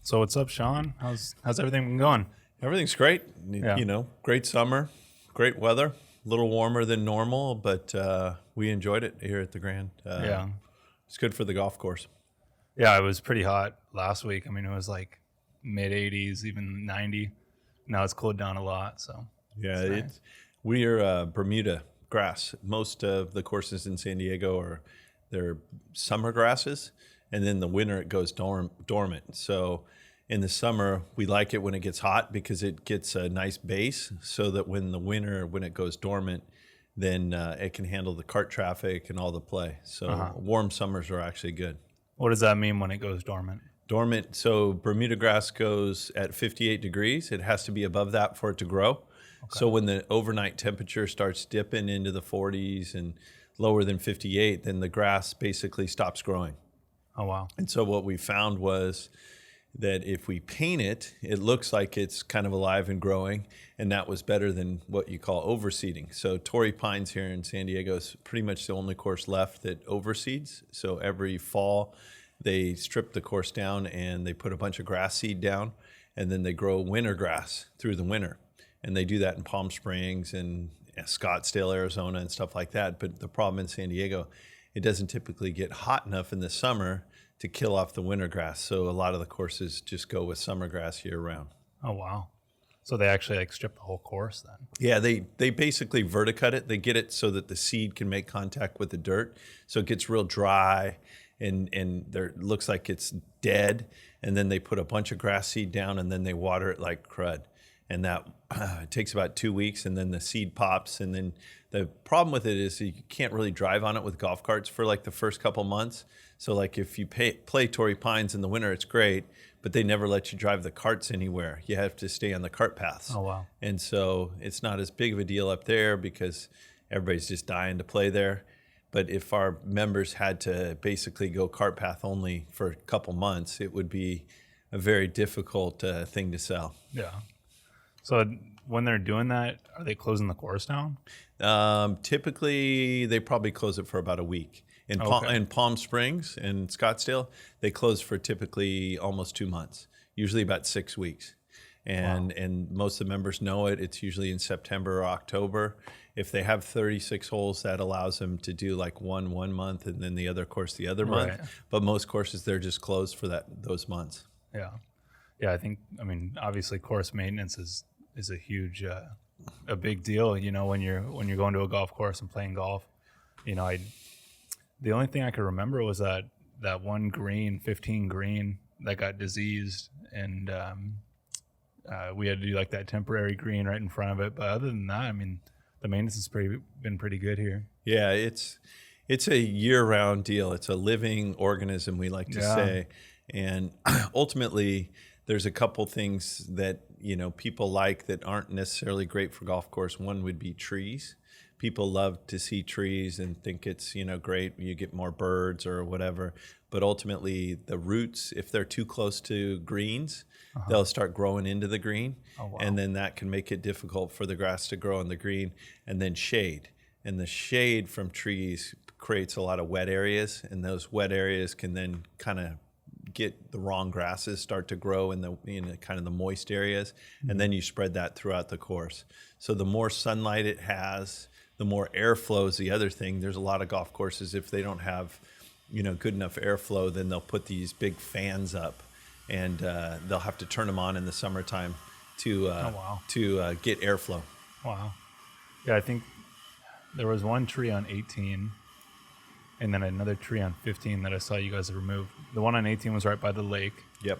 So what's up, Shawn? How's everything been going? Everything's great. Yeah. Great summer, great weather, a little warmer than normal, but we enjoyed it here at the Grand. Yeah. It's good for the golf course. Yeah, it was pretty hot last week. I mean, it was like mid 80s, even 90. Now it's cooled down a lot, so Yeah, it's nice. we are Bermuda grass. Most of the courses in San Diego they're summer grasses, and then the winter it goes dormant. So in the summer, we like it when it gets hot because it gets a nice base, so that when it goes dormant, then it can handle the cart traffic and all the play. So warm summers are actually good. What does that mean when it goes dormant? Dormant, so Bermuda grass goes at 58 degrees. It has to be above that for it to grow. Okay. So when the overnight temperature starts dipping into the 40s and lower than 58, then the grass basically stops growing. Oh, wow. And so what we found was that if we paint it, it looks like it's kind of alive and growing, and that was better than what you call overseeding. So Torrey Pines here in San Diego is pretty much the only course left that overseeds. So every fall, they strip the course down and they put a bunch of grass seed down, and then they grow winter grass through the winter. And they do that in Palm Springs and Scottsdale, Arizona, and stuff like that. But the problem in San Diego, it doesn't typically get hot enough in the summer to kill off the winter grass. So a lot of the courses just go with summer grass year round. Oh, wow. So they actually like strip the whole course then? Yeah, they basically verticut it. They get it so that the seed can make contact with the dirt. So it gets real dry and there looks like it's dead. And then they put a bunch of grass seed down and then they water it like crud. And that it takes about 2 weeks, and then the seed pops. And then the problem with it is you can't really drive on it with golf carts for like the first couple months. So like if you play Torrey Pines in the winter, it's great, but they never let you drive the carts anywhere. You have to stay on the cart paths. Oh, wow. And so it's not as big of a deal up there because everybody's just dying to play there. But if our members had to basically go cart path only for a couple months, it would be a very difficult thing to sell. Yeah. So when they're doing that, are they closing the course down? Typically, they probably close it for about a week. In Palm Springs and Scottsdale, they close for typically almost 2 months, usually about 6 weeks. And most of the members know it. It's usually in September or October. If they have 36 holes, that allows them to do like one month and then the other course the other month. But most courses, they're just closed for those months. Yeah. Yeah, I mean, obviously course maintenance is a huge, a big deal, when you're going to a golf course and playing golf. The only thing I could remember was that one green, 15 green, that got diseased, and we had to do like that temporary green right in front of it. But other than that, I mean, the maintenance has been pretty good here. Yeah, it's a year-round deal. It's a living organism, we like to say, and ultimately, there's a couple things that people like that aren't necessarily great for golf course. One would be trees. People love to see trees and think it's great. You get more birds or whatever. But ultimately, the roots, if they're too close to greens, they'll start growing into the green. Oh, wow. And then that can make it difficult for the grass to grow on the green. And then shade. And the shade from trees creates a lot of wet areas. And those wet areas can then kind of get the wrong grasses start to grow in the kind of the moist areas, and then you spread that throughout the course. So the more sunlight it has, the more airflow is the other thing. There's a lot of golf courses, if they don't have good enough airflow, then they'll put these big fans up, and they'll have to turn them on in the summertime to get airflow. Wow. Yeah, I think there was one tree on 18 and then another tree on 15 that I saw you guys remove. The one on 18 was right by the lake. Yep.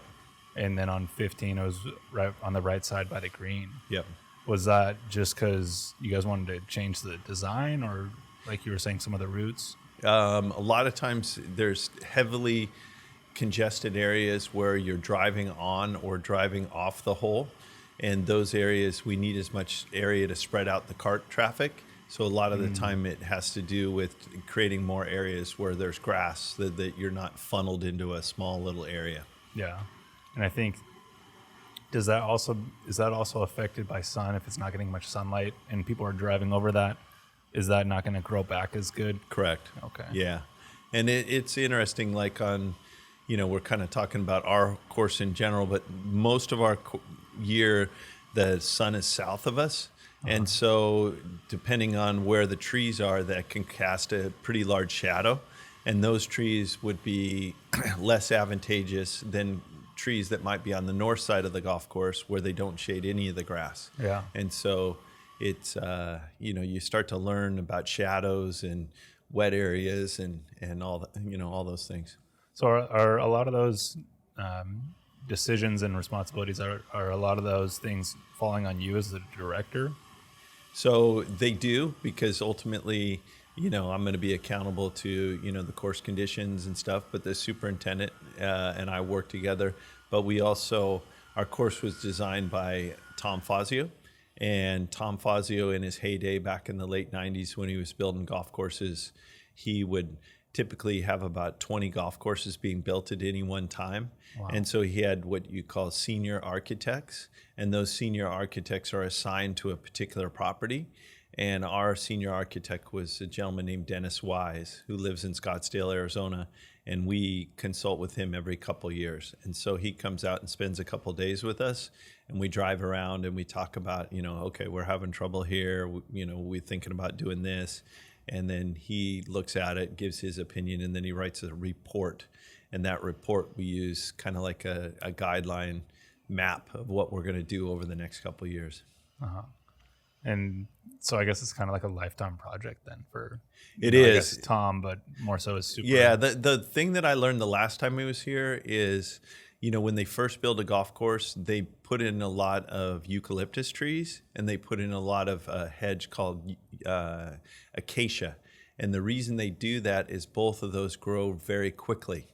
And then on 15, it was right on the right side by the green. Yep. Was that just because you guys wanted to change the design, or like you were saying, some of the roots? A lot of times there's heavily congested areas where you're driving on or driving off the hole. And those areas, we need as much area to spread out the cart traffic. So a lot of the time it has to do with creating more areas where there's grass that you're not funneled into a small little area. Yeah. And I think, is that also affected by sun? If it's not getting much sunlight and people are driving over that, is that not going to grow back as good? Correct. Okay. Yeah. And it's interesting, like on, we're kind of talking about our course in general, but most of our year, the sun is south of us. And so depending on where the trees are, that can cast a pretty large shadow. And those trees would be less advantageous than trees that might be on the north side of the golf course where they don't shade any of the grass. Yeah. And so it's, you start to learn about shadows and wet areas and all all those things. So are a lot of those decisions and responsibilities, are a lot of those things falling on you as the director? So they do, because ultimately, I'm going to be accountable to, the course conditions and stuff, but the superintendent and I work together. But our course was designed by Tom Fazio. And Tom Fazio, in his heyday back in the late 90s when he was building golf courses, he would typically have about 20 golf courses being built at any one time. Wow. And so he had what you call senior architects, and those senior architects are assigned to a particular property. And our senior architect was a gentleman named Dennis Wise, who lives in Scottsdale, Arizona, and we consult with him every couple years. And so he comes out and spends a couple days with us, and we drive around and we talk about, okay, we're having trouble here, we're thinking about doing this. And then he looks at it, gives his opinion, and then he writes a report. And that report we use kind of like a guideline map of what we're going to do over the next couple of years. Uh-huh. And so I guess it's kind of like a lifetime project then for it is. I guess Tom, but more so as super. Yeah, the thing that I learned the last time he was here is, when they first build a golf course, they put in a lot of eucalyptus trees, and they put in a lot of a hedge called acacia. And the reason they do that is both of those grow very quickly.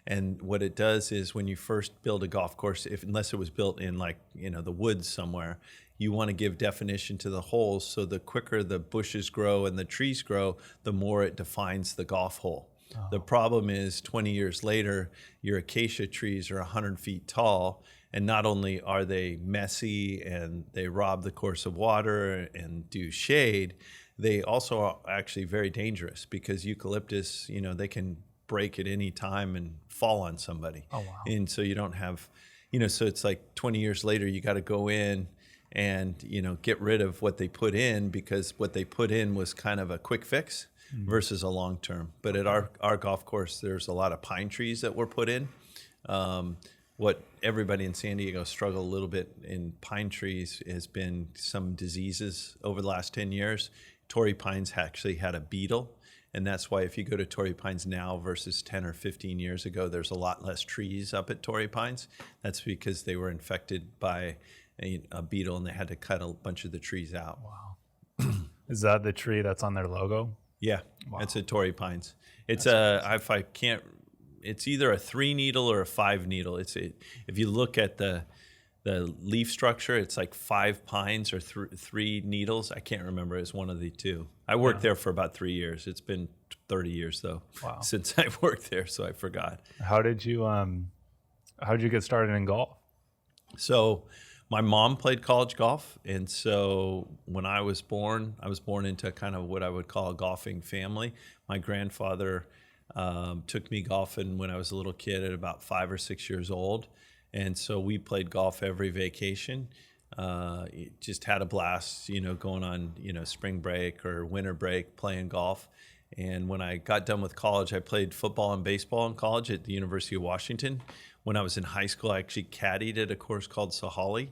And what it does is when you first build a golf course, unless it was built in the woods somewhere, you want to give definition to the holes. So the quicker the bushes grow and the trees grow, the more it defines the golf hole. Oh. The problem is 20 years later, your acacia trees are 100 feet tall. And not only are they messy and they rob the course of water and do shade, they also are actually very dangerous, because eucalyptus, they can break at any time and fall on somebody. Oh, wow. And so you don't have, so it's like 20 years later, you got to go in and, get rid of what they put in, because what they put in was kind of a quick fix versus a long term. But at our golf course, there's a lot of pine trees that were put in. What everybody in San Diego struggled a little bit in pine trees has been some diseases over the last 10 years. Torrey pines actually had a beetle. And that's why if you go to Torrey Pines now versus 10 or 15 years ago, there's a lot less trees up at Torrey Pines. That's because they were infected by a beetle, and they had to cut a bunch of the trees out. Wow. Is that the tree that's on their logo? Yeah, wow. It's a Torrey Pines. It's it's either a 3-needle or a 5-needle. If you look at the leaf structure, it's like 5 pines or 3 needles. I can't remember. It's one of the two. I worked there for about 3 years. It's been 30 years though since I worked there, so I forgot. How did you get started in golf? So my mom played college golf, and so when I was born into kind of what I would call a golfing family. My grandfather took me golfing when I was a little kid at about 5 or 6 years old. And so we played golf every vacation. Just had a blast, going on, spring break or winter break playing golf. And when I got done with college, I played football and baseball in college at the University of Washington. When I was in high school, I actually caddied at a course called Sahali,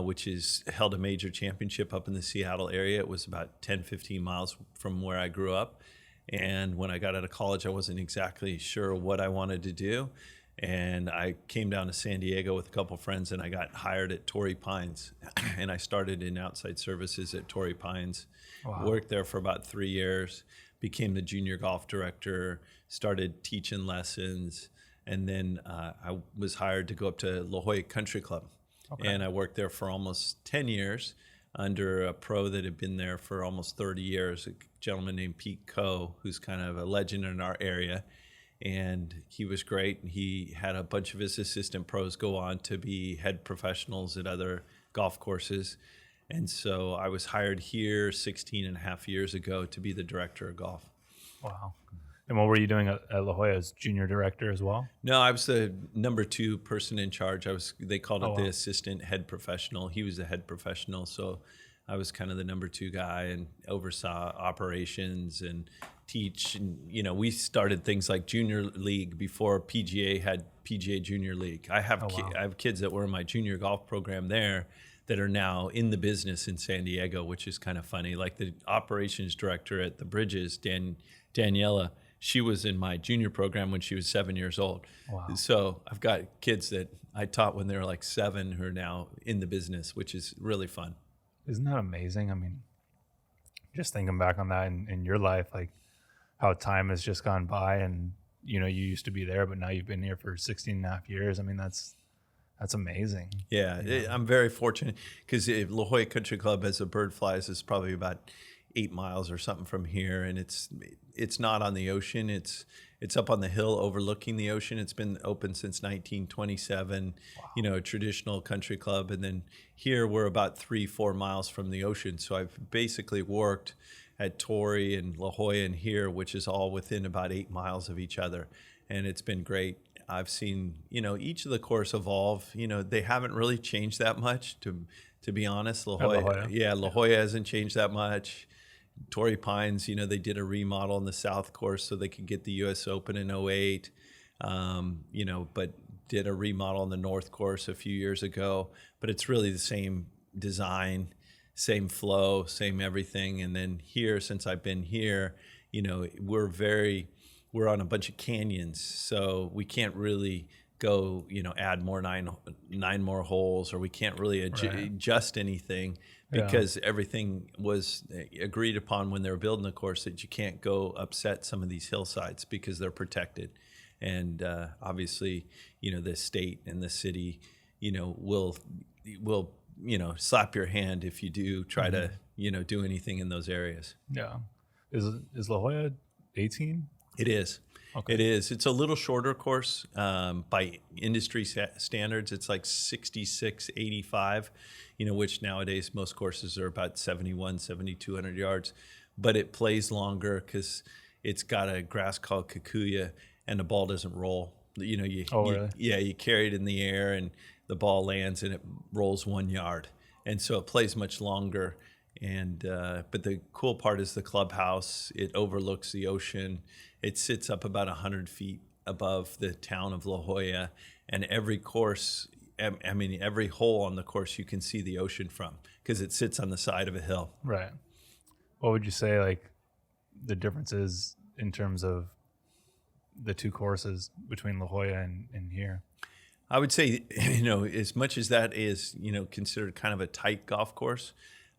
which held a major championship up in the Seattle area. It was about 10, 15 miles from where I grew up. And when I got out of college, I wasn't exactly sure what I wanted to do. And I came down to San Diego with a couple of friends, and I got hired at Torrey Pines. And I started in outside services at Torrey Pines. Wow. Worked there for about 3 years, became the junior golf director, started teaching lessons. And then I was hired to go up to La Jolla Country Club. Okay. And I worked there for almost 10 years under a pro that had been there for almost 30 years, a gentleman named Pete Coe, who's kind of a legend in our area. And he was great. He had a bunch of his assistant pros go on to be head professionals at other golf courses. And so I was hired here 16 and a half years ago to be the director of golf. Wow. And what were you doing at La Jolla as junior director as well? No, I was the number 2 person in charge. They called it Oh, the wow. assistant head professional. He was the head professional. So I was kind of the number 2 guy and oversaw operations and teach. And, we started things like junior league before PGA had PGA junior league. I have kids that were in my junior golf program there that are now in the business in San Diego, which is kind of funny. Like the operations director at the Bridges, Daniela, she was in my junior program when she was 7 years old. Wow. So I've got kids that I taught when they were like 7 who are now in the business, which is really fun. Isn't that amazing? I mean, just thinking back on that in your life, like how time has just gone by, and you used to be there, but now you've been here for 16 and a half years. I mean, that's amazing. Yeah, I'm very fortunate because La Jolla Country Club, as a bird flies, is probably about 8 miles or something from here, and it's not on the ocean. It's up on the hill overlooking the ocean. It's been open since 1927. Wow. A traditional country club, and then here we're about 3-4 miles from the ocean. So I've basically worked at Torrey and La Jolla and here, which is all within about 8 miles of each other, and it's been great. I've seen each of the course evolve. They haven't really changed that much, to be honest. La Jolla. La Jolla hasn't changed that much. Torrey Pines, they did a remodel in the South Course so they could get the U.S. Open in 08, but did a remodel in the North Course a few years ago. But it's really the same design, same flow, same everything. And then here, since I've been here, we're on a bunch of canyons, so we can't really go, add more nine more holes, or we can't really adjust anything. Because everything was agreed upon when they were building the course that you can't go upset some of these hillsides because they're protected. And obviously, the state and the city, will slap your hand if you do try to, do anything in those areas. Yeah. Is La Jolla 18? It is. Okay. It is. It's a little shorter course by industry standards. It's like 66-85, which nowadays most courses are about 7,200 yards. But it plays longer because it's got a grass called Kikuya, and the ball doesn't roll. Really? You carry it in the air, and the ball lands, and it rolls 1 yard. And so it plays much longer. And but the cool part is the clubhouse. It overlooks the ocean. It sits up about 100 feet above the town of La Jolla, and every course, every hole on the course, you can see the ocean from because it sits on the side of a hill. Right. What would you say, like, the difference is in terms of the two courses between La Jolla and here? I would say, as much as that is, considered kind of a tight golf course,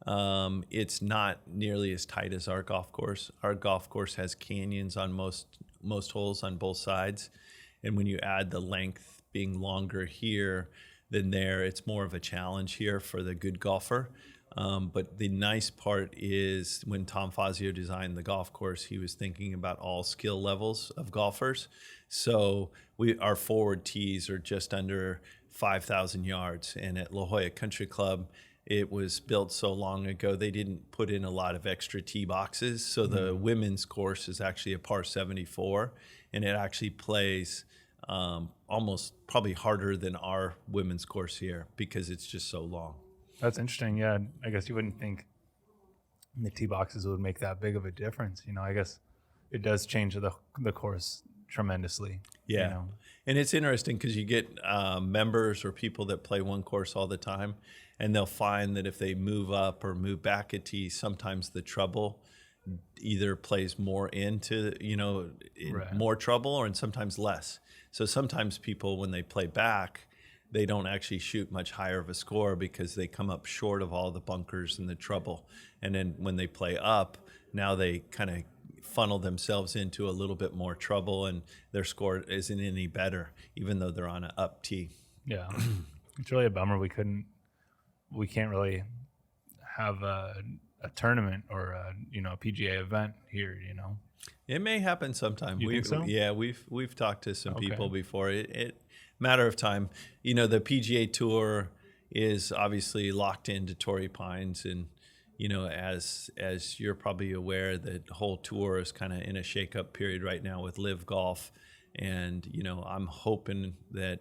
it's not nearly as tight as our golf course. Our golf course has canyons on most holes on both sides. And when you add the length being longer here than there, it's more of a challenge here for the good golfer. But the nice part is when Tom Fazio designed the golf course, he was thinking about all skill levels of golfers. So our forward tees are just under 5,000 yards. And at La Jolla Country Club, it was built so long ago, they didn't put in a lot of extra tee boxes. So the women's course is actually a par 74, and it actually plays almost probably harder than our women's course here because it's just so long. That's interesting. Yeah, I guess you wouldn't think the tee boxes would make that big of a difference. I guess it does change the course tremendously. Yeah. And it's interesting because you get members or people that play one course all the time, and they'll find that if they move up or move back a tee, sometimes the trouble either plays more into, more trouble, or and sometimes less. So sometimes people, when they play back, they don't actually shoot much higher of a score because they come up short of all the bunkers and the trouble. And then when they play up, now they kind of funnel themselves into a little bit more trouble, and their score isn't any better, even though they're on an up tee. Yeah. It's really a bummer we can't really have a tournament or a PGA event here. It may happen sometime. You think so? Yeah, we've talked to some people before. It matter of time. The PGA Tour is obviously locked into Torrey Pines, and as you're probably aware, the whole tour is kind of in a shakeup period right now with Live Golf, and I'm hoping that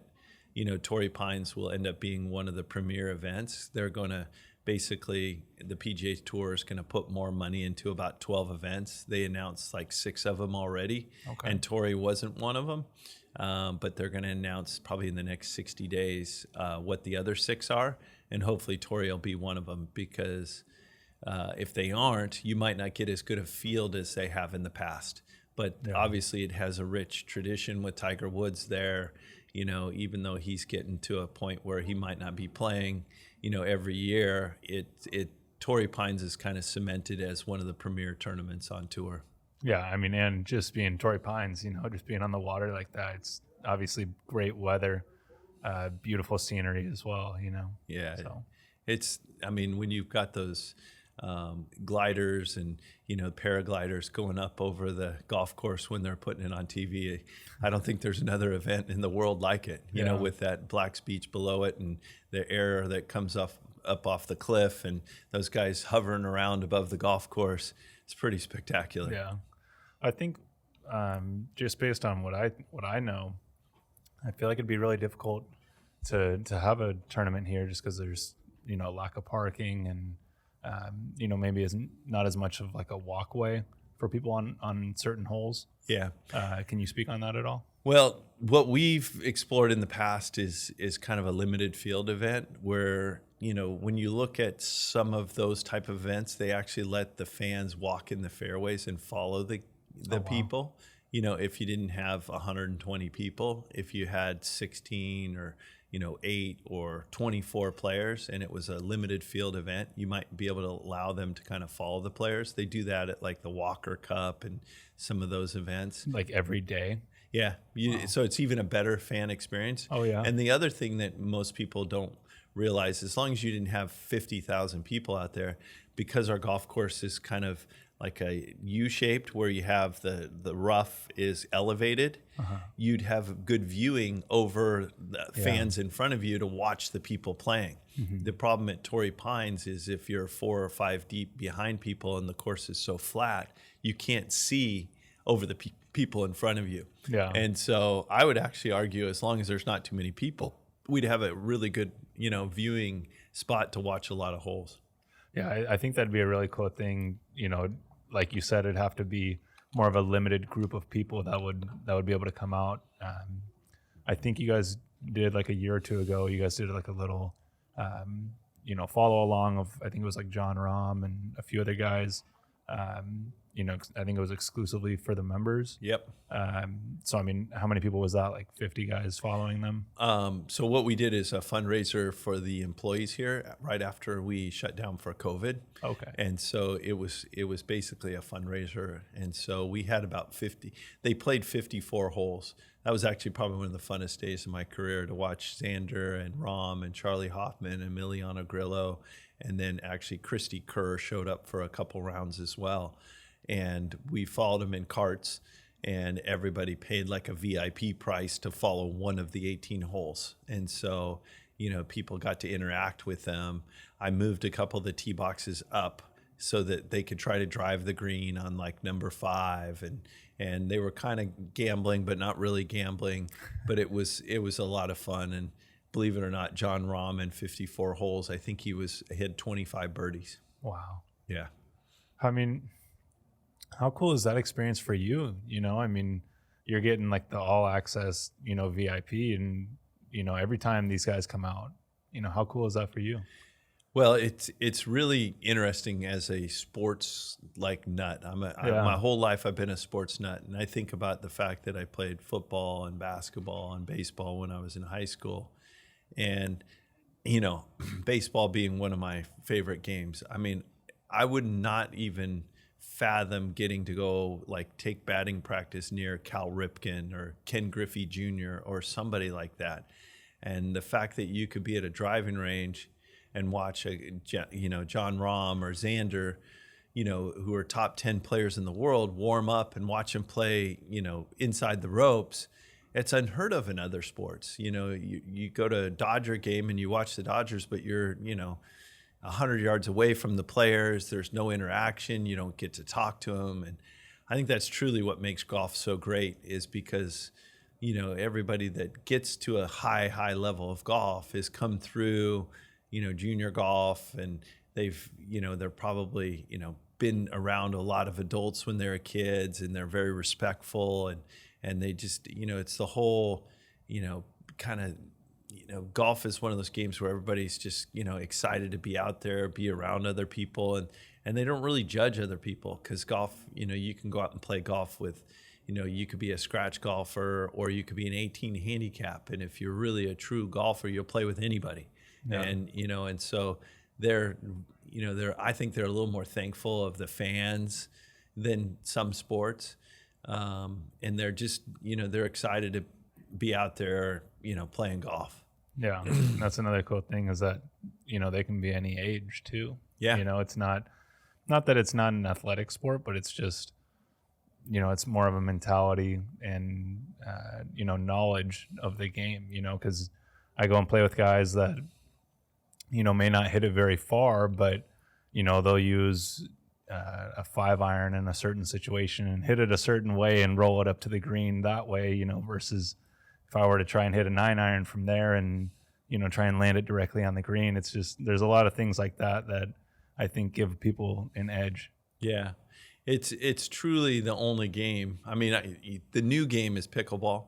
Torrey Pines will end up being one of the premier events. They're going to basically, the PGA Tour is going to put more money into about 12 events. They announced like 6 of them already, and Torrey wasn't one of them. But they're going to announce probably in the next 60 days what the other 6 are, and hopefully Torrey will be one of them, because if they aren't, you might not get as good a field as they have in the past. But obviously it has a rich tradition with Tiger Woods there, even though he's getting to a point where he might not be playing, every year, Torrey Pines is kind of cemented as one of the premier tournaments on tour. Yeah, I mean, and just being Torrey Pines, just being on the water like that, it's obviously great weather, beautiful scenery as well, Yeah, So it's, I mean, when you've got those gliders and paragliders going up over the golf course when they're putting it on TV, I don't think there's another event in the world like it. With that Black's Beach below it and the air that comes up off the cliff and those guys hovering around above the golf course. It's pretty spectacular. Yeah, I think just based on what I know, I feel like it'd be really difficult to have a tournament here just because there's lack of parking and maybe isn't not as much of like a walkway for people on certain holes. Yeah. Can you speak on that at all? Well, what we've explored in the past is kind of a limited field event where, when you look at some of those type of events, they actually let the fans walk in the fairways and follow the people. If you didn't have 120 people, if you had 16 or 8 or 24 players and it was a limited field event, you might be able to allow them to kind of follow the players. They do that at like the Walker Cup and some of those events. Like every day? Yeah. So it's even a better fan experience. Oh, yeah. And the other thing that most people don't realize, as long as you didn't have 50,000 people out there, because our golf course is kind of like a U-shaped where you have the rough is elevated, you'd have good viewing over the fans in front of you to watch the people playing. The problem at Torrey Pines is if you're 4 or 5 deep behind people and the course is so flat, you can't see over the people in front of you. Yeah. And so I would actually argue, as long as there's not too many people, we'd have a really good, viewing spot to watch a lot of holes. Yeah, I think that'd be a really cool thing. Like you said, it'd have to be more of a limited group of people that would be able to come out. I think you guys did like a year or two ago. You guys did like a little, follow along of, I think it was like John Rahm and a few other guys. I think it was exclusively for the members. Yep. So, I mean, how many people was that? Like 50 guys following them? So what we did is a fundraiser for the employees here right after we shut down for COVID. Okay. And so it was basically a fundraiser. And so we had about 50. They played 54 holes. That was actually probably one of the funnest days of my career, to watch Xander and Rahm and Charlie Hoffman and Emiliano Grillo. And then actually Christy Kerr showed up for a couple rounds as well. And we followed them in carts, and everybody paid like a VIP price to follow one of the 18 holes. And so, people got to interact with them. I moved a couple of the tee boxes up so that they could try to drive the green on like number 5. And they were kind of gambling, but not really gambling. But it was a lot of fun. And believe it or not, John Rahm in 54 holes, I think he had 25 birdies. Wow. Yeah. I mean, how cool is that experience for you? I mean, you're getting like the all access, VIP, and, every time these guys come out, how cool is that for you? Well, it's really interesting as a sports like nut. My whole life I've been a sports nut, and I think about the fact that I played football and basketball and baseball when I was in high school, and baseball being one of my favorite games. I mean, I would not even fathom getting to go like take batting practice near Cal Ripken or Ken Griffey Jr. or somebody like that. And the fact that you could be at a driving range and watch John Rahm or Xander, who are top 10 players in the world, warm up and watch them play, inside the ropes, it's unheard of in other sports. You go to a Dodger game and you watch the Dodgers, but you're, 100 yards away from the players. There's no interaction. You don't get to talk to them. And I think that's truly what makes golf so great, is because, everybody that gets to a high level of golf has come through, junior golf, and they're probably, been around a lot of adults when they were kids, and they're very respectful, and they just, it's the whole, kind of, golf is one of those games where everybody's just, excited to be out there, be around other people, and they don't really judge other people, because golf, you can go out and play golf with, you could be a scratch golfer, or you could be an 18 handicap, and if you're really a true golfer, you'll play with anybody. Yeah. And so I think they're a little more thankful of the fans than some sports, and they're just, they're excited to be out there, playing golf. Yeah, that's another cool thing, is that, they can be any age too. Yeah. It's not that it's not an athletic sport, but it's just, it's more of a mentality and, knowledge of the game, because I go and play with guys that, may not hit it very far, but, they'll use a 5-iron in a certain situation and hit it a certain way and roll it up to the green that way, versus if I were to try and hit a 9-iron from there and, try and land it directly on the green. It's just, there's a lot of things like that I think give people an edge. Yeah. It's truly the only game. I mean, the new game is pickleball,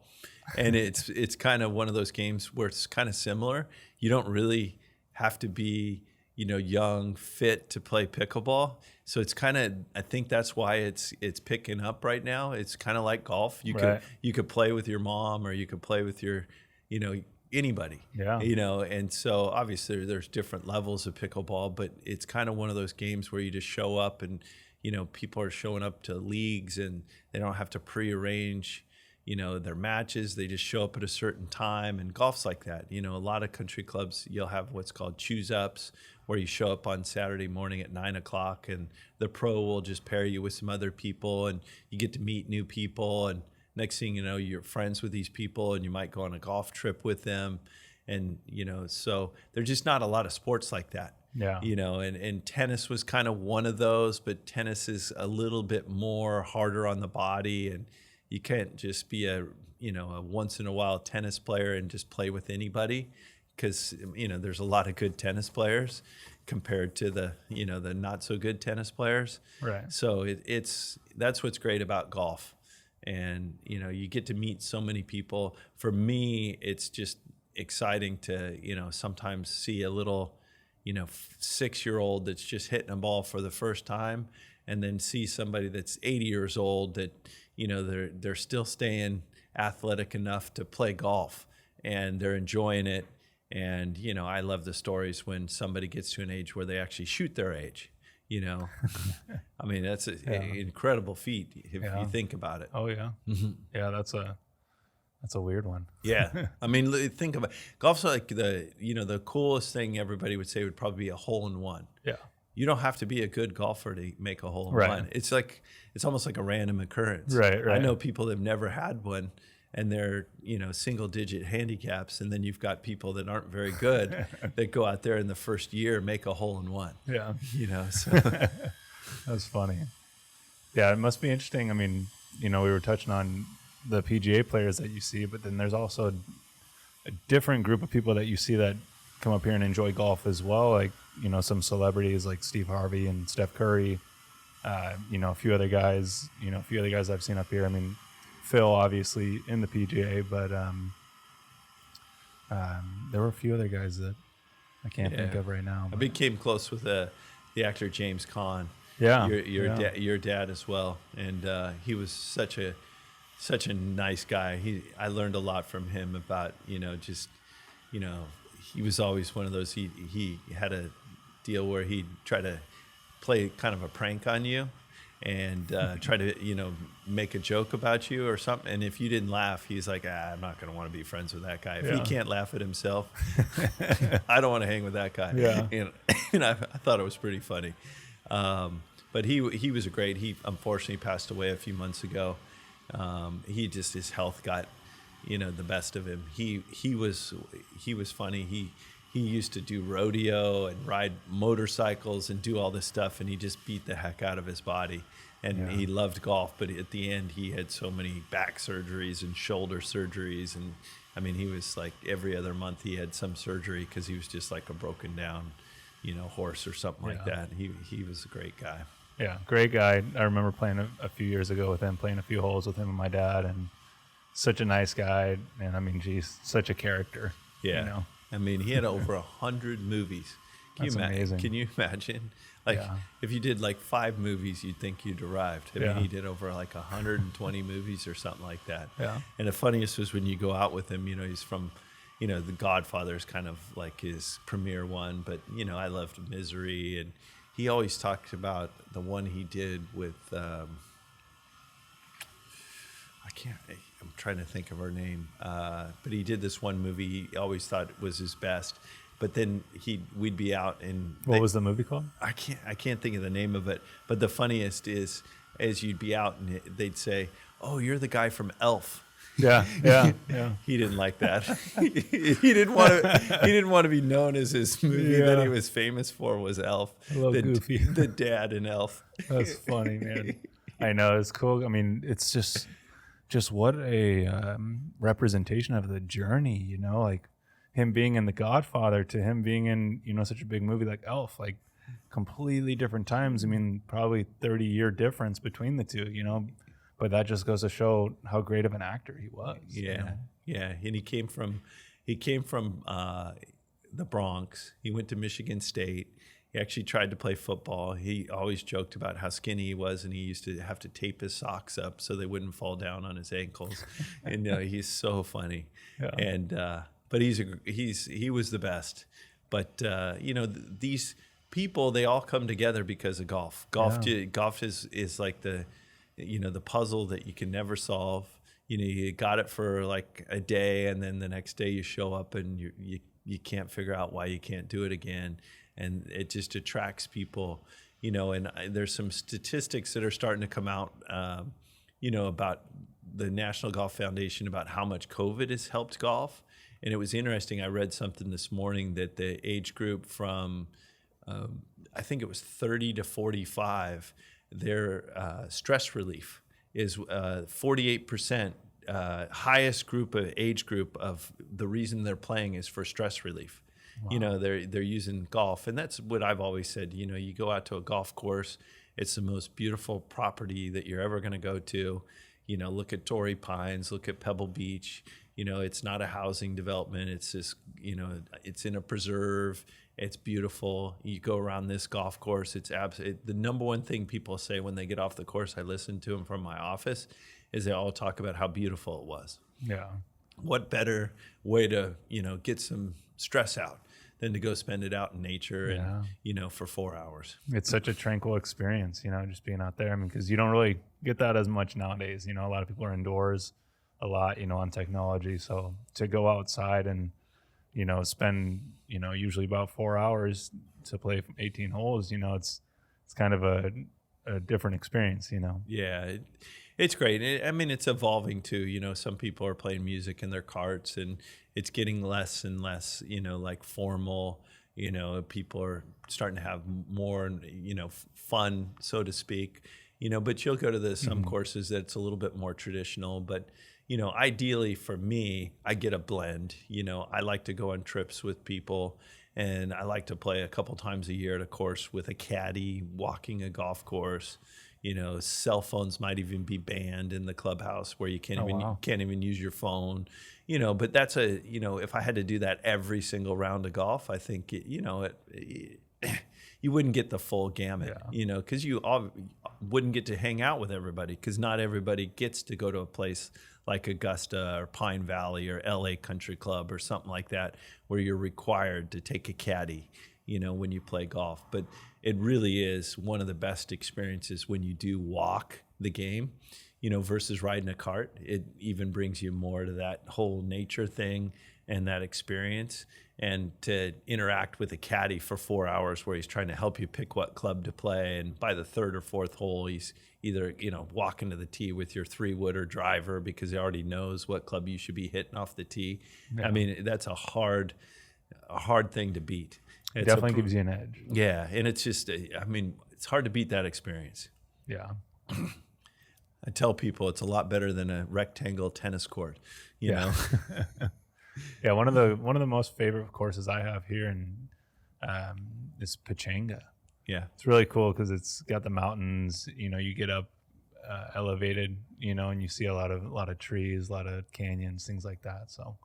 and it's kind of one of those games where it's kind of similar. You don't really have to be, young, fit to play pickleball. So it's kind of, I think that's why it's picking up right now. It's kind of like golf. You could play with your mom, or you could play with your, anybody. Yeah. And so obviously there's different levels of pickleball, but it's kind of one of those games where you just show up, and people are showing up to leagues, and they don't have to prearrange, their matches. They just show up at a certain time, and golf's like that. A lot of country clubs, you'll have what's called choose ups, where you show up on Saturday morning at 9:00, and the pro will just pair you with some other people, and you get to meet new people, and next thing you know, you're friends with these people, and you might go on a golf trip with them. And, so there's just not a lot of sports like that. Yeah. And tennis was kind of one of those, but tennis is a little bit more harder on the body, and you can't just be a once in a while tennis player and just play with anybody, because, there's a lot of good tennis players compared to the not so good tennis players. Right. So that's what's great about golf. And, you get to meet so many people. For me, it's just exciting to, sometimes see a little, 6-year-old that's just hitting a ball for the first time, and then see somebody that's 80 years old that, they're still staying athletic enough to play golf, and they're enjoying it. And, I love the stories when somebody gets to an age where they actually shoot their age. I mean, that's an incredible feat if you think about it. Oh yeah. Mm-hmm. Yeah. That's a weird one. Yeah. I mean, think about it. Golf's like the coolest thing everybody would say would probably be a hole-in-one. Yeah. You don't have to be a good golfer to make a hole-in-one. It's almost like a random occurrence. Right. I know people that have never had one, and they're, single-digit handicaps, and then you've got people that aren't very good that go out there in the first year and make a hole-in-one. Yeah. So. That's funny. Yeah, it must be interesting. I mean, we were touching on the PGA players that you see, but then there's also a different group of people that you see that come up here and enjoy golf as well. Like, some celebrities like Steve Harvey and Steph Curry, a few other guys I've seen up here. I mean, Phil obviously in the PGA, but there were a few other guys that I can't think of right now. I became close with the actor James Caan. Yeah, your dad as well, and he was such a nice guy. I learned a lot from him about he was always one of those. He had a deal where he'd try to play kind of a prank on you, and try to make a joke about you or something. And if you didn't laugh, he's like, I'm not going to want to be friends with that guy. If he can't laugh at himself, I don't want to hang with that guy. Yeah, and I thought it was pretty funny. But he was great. He unfortunately passed away a few months ago. His health got, the best of him. He was funny. he used to do rodeo and ride motorcycles and do all this stuff, and he just beat the heck out of his body. And he loved golf, but at the end he had so many back surgeries and shoulder surgeries, and I mean, he was like every other month he had some surgery because he was just like a broken down, horse or something like that. He was a great guy. Yeah, great guy. I remember playing a few years ago with him, playing a few holes with him and my dad, and such a nice guy. And I mean, geez, such a character. Yeah. I mean, he had over 100 movies. That's amazing. Can you imagine? Like, if you did like 5 movies, you'd think you'd arrived. I mean, he did over like 120 movies or something like that. Yeah. And the funniest was when you go out with him, he's from, The Godfather is kind of like his premier one. But, I loved Misery. And he always talked about the one he did with, I'm trying to think of her name. But he did this one movie he always thought was his best. But then we'd be out and what was the movie called? I can't think of the name of it. But the funniest is, as you'd be out and they'd say, "Oh, you're the guy from Elf." Yeah. He didn't like that. He didn't want to be known as his movie that he was famous for was Elf. Goofy. The dad in Elf. That's funny, man. I know, it's cool. I mean, it's just what a representation of the journey. Like him being in The Godfather to him being in such a big movie like Elf, like completely different times. I mean, probably 30-year difference between the two. But that just goes to show how great of an actor he was. Yeah. And he came from the Bronx. He went to Michigan State. He actually tried to play football. He always joked about how skinny he was, and he used to have to tape his socks up so they wouldn't fall down on his ankles. And he's so funny. Yeah. And but he was the best. But these people, they all come together because of golf. Golf is like the puzzle that you can never solve. You got it for like a day, and then the next day you show up and you can't figure out why you can't do it again, and it just attracts people. And there's some statistics that are starting to come out, about the National Golf Foundation about how much COVID has helped golf. And it was interesting. I read something this morning that the age group from I think it was 30 to 45. Their stress relief is 48%, highest age group of the reason they're playing is for stress relief. Wow. They're using golf, and that's what I've always said. You go out to a golf course, it's the most beautiful property that you're ever going to go to. Look at Torrey Pines, look at Pebble Beach. It's not a housing development. It's just, it's in a preserve. It's beautiful. You go around this golf course. It's the number one thing people say when they get off the course. I listen to them from my office, is they all talk about how beautiful it was. Yeah. What better way to get some stress out than to go spend it out in nature and for 4 hours. It's such a tranquil experience, just being out there. I mean, because you don't really get that as much nowadays. A lot of people are indoors a lot, on technology. So to go outside and spend usually about 4 hours to play 18 holes, it's kind of a different experience. Yeah, it's great. It's evolving too. Some people are playing music in their carts, and it's getting less and less like formal. People are starting to have more fun, so to speak. But you'll go to some courses that's a little bit more traditional. But ideally for me, I get a blend. I like to go on trips with people, and I like to play a couple times a year at a course with a caddy, walking a golf course. Cell phones might even be banned in the clubhouse where you can't even use your phone. But that's if I had to do that every single round of golf, I think you wouldn't get the full gamut. Because you wouldn't get to hang out with everybody, because not everybody gets to go to a place like Augusta or Pine Valley or LA Country Club or something like that, where you're required to take a caddy, when you play golf. But it really is one of the best experiences when you do walk the game, versus riding a cart. It even brings you more to that whole nature thing and that experience. And to interact with a caddy for 4 hours where he's trying to help you pick what club to play. And by the third or fourth hole, he's either, walking to the tee with your 3-wood or driver because he already knows what club you should be hitting off the tee. Yeah. That's a hard a hard thing to beat. It definitely gives you an edge. Yeah, and it's just, I mean, it's hard to beat that experience. Yeah. I tell people it's a lot better than a rectangle tennis court, you know? Yeah, one of the most favorite courses I have here is Pechanga. Yeah. It's really cool because it's got the mountains, you know, you get up elevated, you know, and you see a lot of trees, a lot of canyons, things like that. So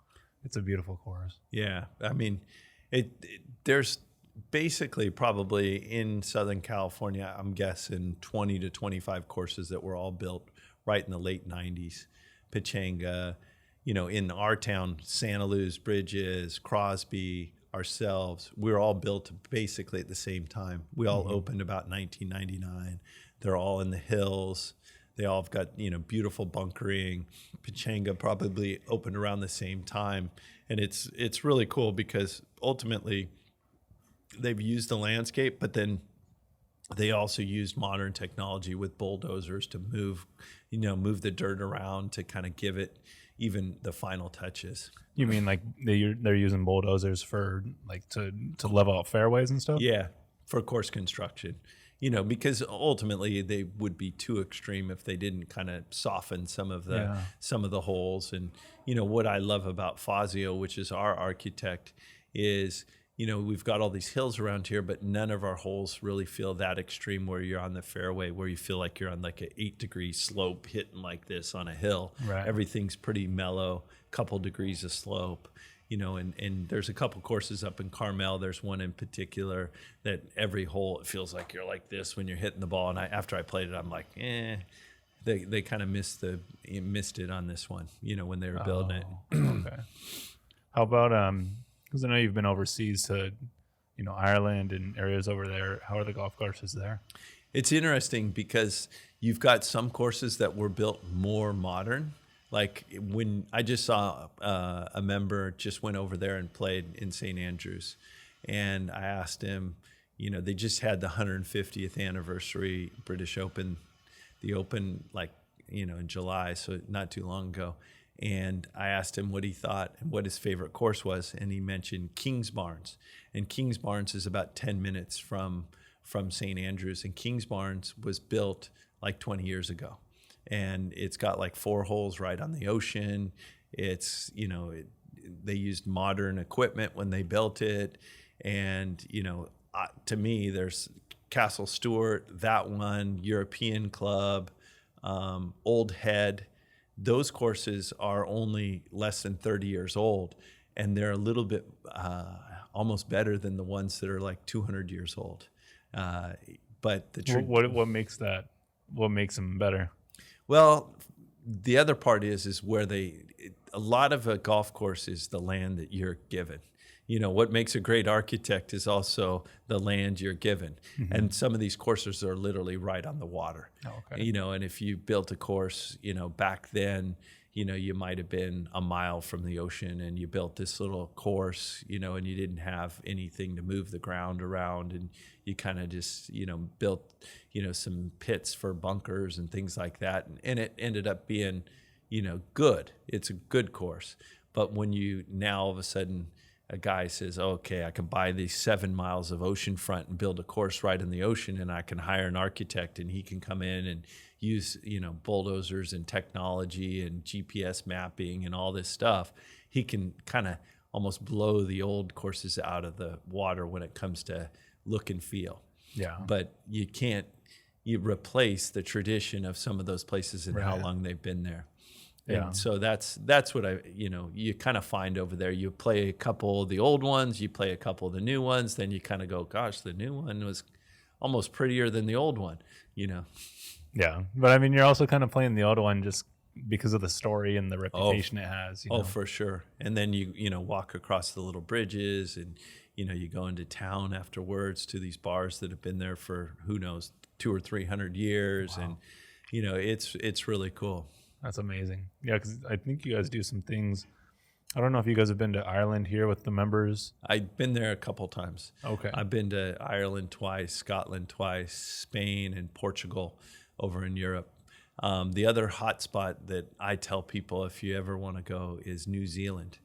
it's a beautiful course. Yeah. I mean, there's basically probably in Southern California, I'm guessing 20 to 25 courses that were all built right in the late 90s. Pechanga, you know, in our town, Santa Luz, Bridges, Crosby, ourselves, we were all built basically at the same time. We all opened about 1999. They're all in the hills. They all have got, you know, beautiful bunkering. Pechanga probably opened around the same time. And it's really cool because ultimately they've used the landscape, but then they also used modern technology with bulldozers to move the dirt around to kind of give it even the final touches. You mean like they're using bulldozers for like to level out fairways and stuff? Yeah, for course construction. You know, because ultimately they would be too extreme if they didn't kind of soften some of the holes. And you know what I love about Fazio, which is our architect, is, you know, we've got all these hills around here, but none of our holes really feel that extreme where you're on the fairway, where you feel like you're on like an 8-degree slope hitting like this on a hill. Right. Everything's pretty mellow, couple degrees of slope. You know, and there's a couple courses up in Carmel. There's one in particular that every hole, it feels like you're like this when you're hitting the ball. And after I played it, I'm like, they kind of missed it on this one, you know, when they were building it. Okay. How about, because I know you've been overseas to, you know, Ireland and areas over there. How are the golf courses there? It's interesting because you've got some courses that were built more modern. Like when I just saw a member just went over there and played in St. Andrews, and I asked him, you know, they just had the 150th anniversary British Open, the Open, like, you know, in July, so not too long ago. And I asked him what he thought and what his favorite course was, and he mentioned Kingsbarns. And Kingsbarns is about 10 minutes from St. Andrews, and Kingsbarns was built like 20 years ago. And it's got like 4 holes right on the ocean. It's, you know, they used modern equipment when they built it. And, you know, to me, there's Castle Stewart, that one, European Club, Old Head. Those courses are only less than 30 years old. And they're a little bit almost better than the ones that are like 200 years old. But what makes that? What makes them better? Well, the other part is where a lot of a golf course is the land that you're given. You know, what makes a great architect is also the land you're given. Mm-hmm. And some of these courses are literally right on the water. Oh, okay. You know, and if you built a course, you know, back then, you know, you might have been a mile from the ocean and you built this little course, you know, and you didn't have anything to move the ground around, and you kind of just, you know, built, you know, some pits for bunkers and things like that. And it ended up being, you know, good. It's a good course. But when you now all of a sudden a guy says, oh, okay, I can buy these 7 miles of oceanfront and build a course right in the ocean, and I can hire an architect and he can come in and use, you know, bulldozers and technology and GPS mapping and all this stuff, he can kind of almost blow the old courses out of the water when it comes to look and feel. Yeah. But you can't replace the tradition of some of those places and how long they've been there. And so that's what you kind of find over there. You play a couple of the old ones, you play a couple of the new ones, then you kind of go, gosh, the new one was almost prettier than the old one, you know? Yeah. But I mean, you're also kind of playing the old one just because of the story and the reputation it has. You know? For sure. And then you know, walk across the little bridges and, you know, you go into town afterwards to these bars that have been there for, who knows, 200 or 300 years. Wow. And, you know, it's really cool. That's amazing. Yeah, because I think you guys do some things. I don't know if you guys have been to Ireland here with the members. I've been there a couple times. Okay. I've been to Ireland twice, Scotland twice, Spain and Portugal over in Europe. The other hot spot that I tell people if you ever want to go is New Zealand.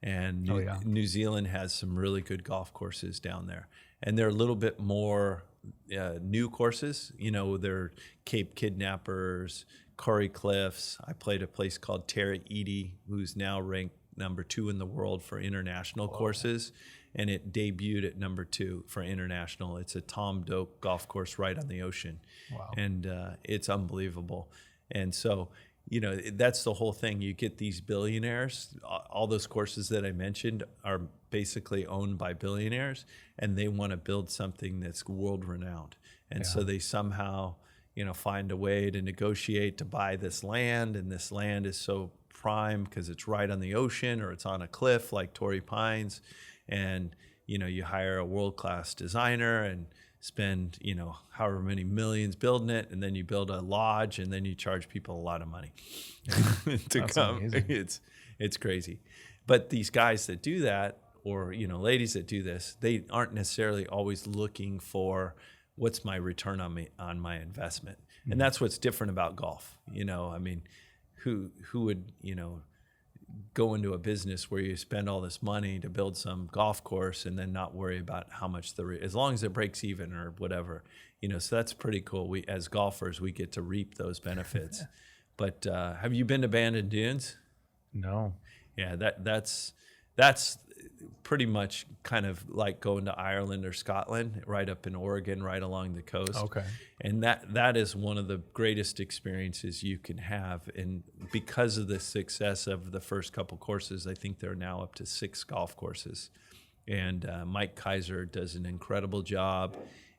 And Oh, yeah. New Zealand has some really good golf courses down there, and they're a little bit more new courses. You know, they're Cape Kidnappers, Corrie Cliffs. I played a place called Tara Iti, who's now ranked number 2 in the world for international courses, and it debuted at number 2 for international. It's a Tom Doak golf course right on the ocean. Wow. And it's unbelievable. And so, you know, that's the whole thing. You get these billionaires. All those courses that I mentioned are basically owned by billionaires, and they want to build something that's world renowned. And so they somehow, you know, find a way to negotiate to buy this land, and this land is so prime because it's right on the ocean or it's on a cliff like Torrey Pines. And, you know, you hire a world-class designer and spend, you know, however many millions building it, and then you build a lodge, and then you charge people a lot of money to That's come. amazing. It's crazy. But these guys that do that, or, you know, ladies that do this, they aren't necessarily always looking for what's my return on my investment. And that's what's different about golf. You know, I mean, who would, you know, go into a business where you spend all this money to build some golf course and then not worry about how much as long as it breaks even or whatever, you know. So that's pretty cool. We, as golfers, we get to reap those benefits. But have you been to Bandon Dunes? No. Yeah, that's pretty much kind of like going to Ireland or Scotland, right up in Oregon, right along the coast. Okay. And that is one of the greatest experiences you can have. And because of the success of the first couple courses, I think they're now up to 6 golf courses. And Mike Kaiser does an incredible job.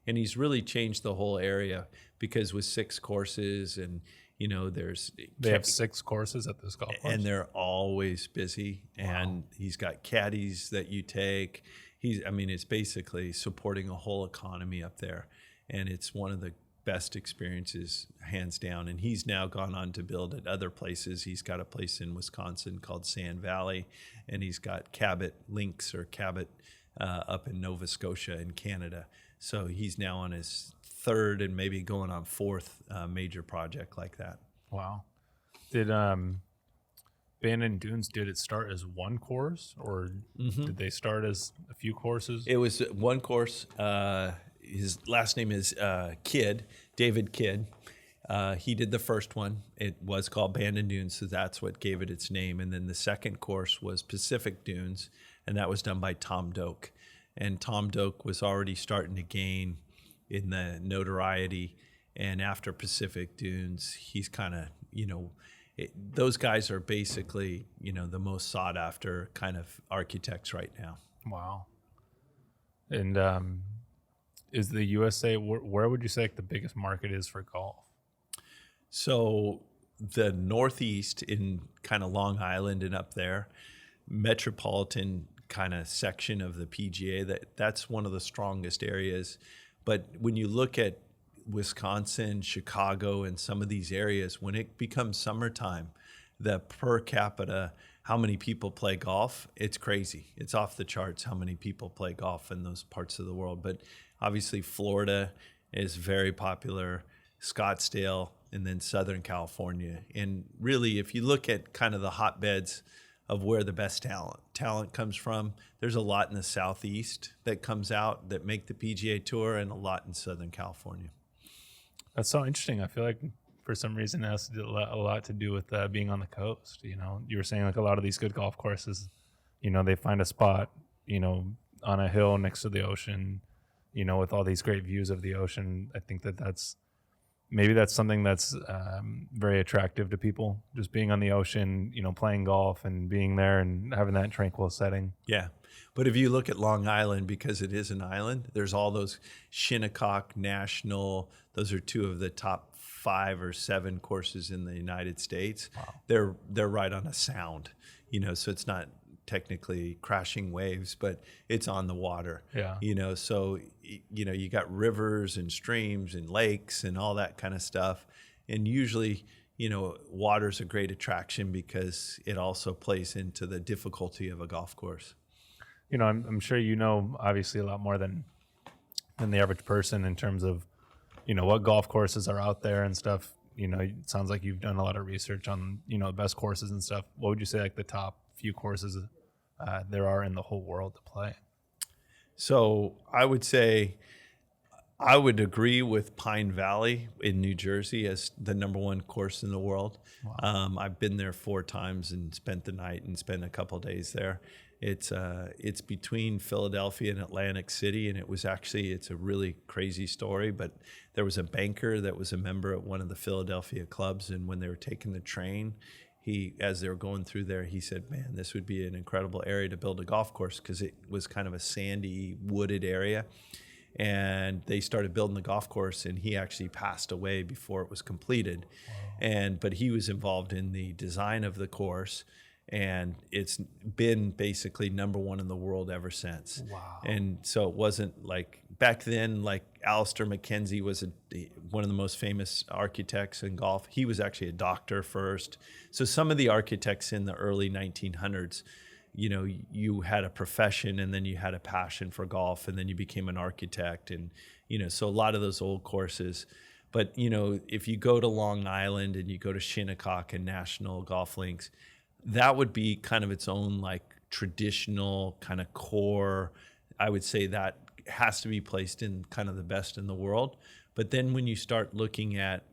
And he's really changed the whole area, because with 6 courses and, you know, They have 6 courses at this golf course. and they're always busy. And he's got caddies that you take. It's basically supporting a whole economy up there. And it's one of the best experiences, hands down. And he's now gone on to build at other places. He's got a place in Wisconsin called Sand Valley, and he's got Cabot Links or Cabot up in Nova Scotia in Canada. So he's now on his 3rd and maybe going on 4th major project like that. Wow. Did Bandon Dunes, did it start as one course, or did they start as a few courses? It was one course. His last name is Kidd, David Kidd. He did the first one. It was called Bandon Dunes, so that's what gave it its name. And then the second course was Pacific Dunes, and that was done by Tom Doak. And Tom Doak was already starting to gain in the notoriety. And after Pacific Dunes, he's kind of, you know, those guys are basically, you know, the most sought after kind of architects right now. Wow. And is the USA, where would you say like the biggest market is for golf? So the Northeast in kind of Long Island and up there, metropolitan kind of section of the PGA, that's one of the strongest areas. But when you look at Wisconsin, Chicago, and some of these areas, when it becomes summertime, the per capita, how many people play golf, it's crazy. It's off the charts how many people play golf in those parts of the world. But obviously Florida is very popular, Scottsdale, and then Southern California. And really, if you look at kind of the hotbeds of where the best talent comes from, there's a lot in the Southeast that comes out that make the PGA Tour, and a lot in Southern California. That's so interesting. I feel like for some reason it has a lot to do with being on the coast. You know, you were saying like a lot of these good golf courses, you know, they find a spot, you know, on a hill next to the ocean, you know, with all these great views of the ocean. I think that's something that's very attractive to people, just being on the ocean, you know, playing golf and being there and having that tranquil setting. Yeah. But if you look at Long Island, because it is an island, there's all those Shinnecock National. Those are 2 of the top 5 or 7 courses in the United States. Wow. They're right on a sound, you know, so it's not technically crashing waves, but it's on the water. Yeah. You know, so, you know, you got rivers and streams and lakes and all that kind of stuff. And usually, you know, water's a great attraction because it also plays into the difficulty of a golf course. You know, I'm sure you know obviously a lot more than the average person in terms of, you know, what golf courses are out there and stuff. You know, it sounds like you've done a lot of research on, you know, the best courses and stuff. What would you say like the top few courses there are in the whole world to play. So I would say I would agree with Pine Valley in New Jersey as the number one course in the world. Wow. I've been there 4 times and spent the night and spent a couple of days there. It's between Philadelphia and Atlantic City, and it's a really crazy story. But there was a banker that was a member at one of the Philadelphia clubs, and when they were taking the train, as they were going through there, he said, "Man, this would be an incredible area to build a golf course," because it was kind of a sandy, wooded area. And they started building the golf course, and he actually passed away before it was completed. Wow. But he was involved in the design of the course, and it's been basically number one in the world ever since. Wow. And so it wasn't like back then, like Alistair McKenzie was one of the most famous architects in golf. He was actually a doctor first. So some of the architects in the early 1900s, you had a profession, and then you had a passion for golf, and then you became an architect. And, so a lot of those old courses. But, if you go to Long Island and you go to Shinnecock and National Golf Links, that would be kind of its own like traditional kind of core. I would say that has to be placed in kind of the best in the world. But then when you start looking at,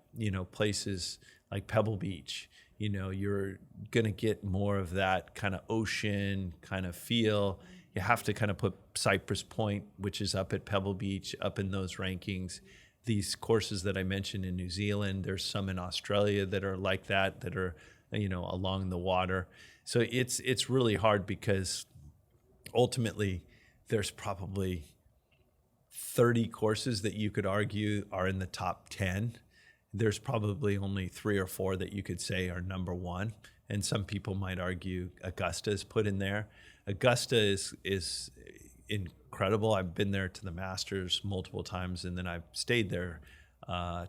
places like Pebble Beach, you're going to get more of that kind of ocean kind of feel. You have to kind of put Cypress Point, which is up at Pebble Beach, up in those rankings. These courses that I mentioned in New Zealand, there's some in Australia that are like that are, along the water. So it's really hard because ultimately there's probably 30 courses that you could argue are in the top 10. There's probably only 3 or 4 that you could say are number one. And some people might argue Augusta is put in there. Augusta is incredible. I've been there to the Masters multiple times, and then I've stayed there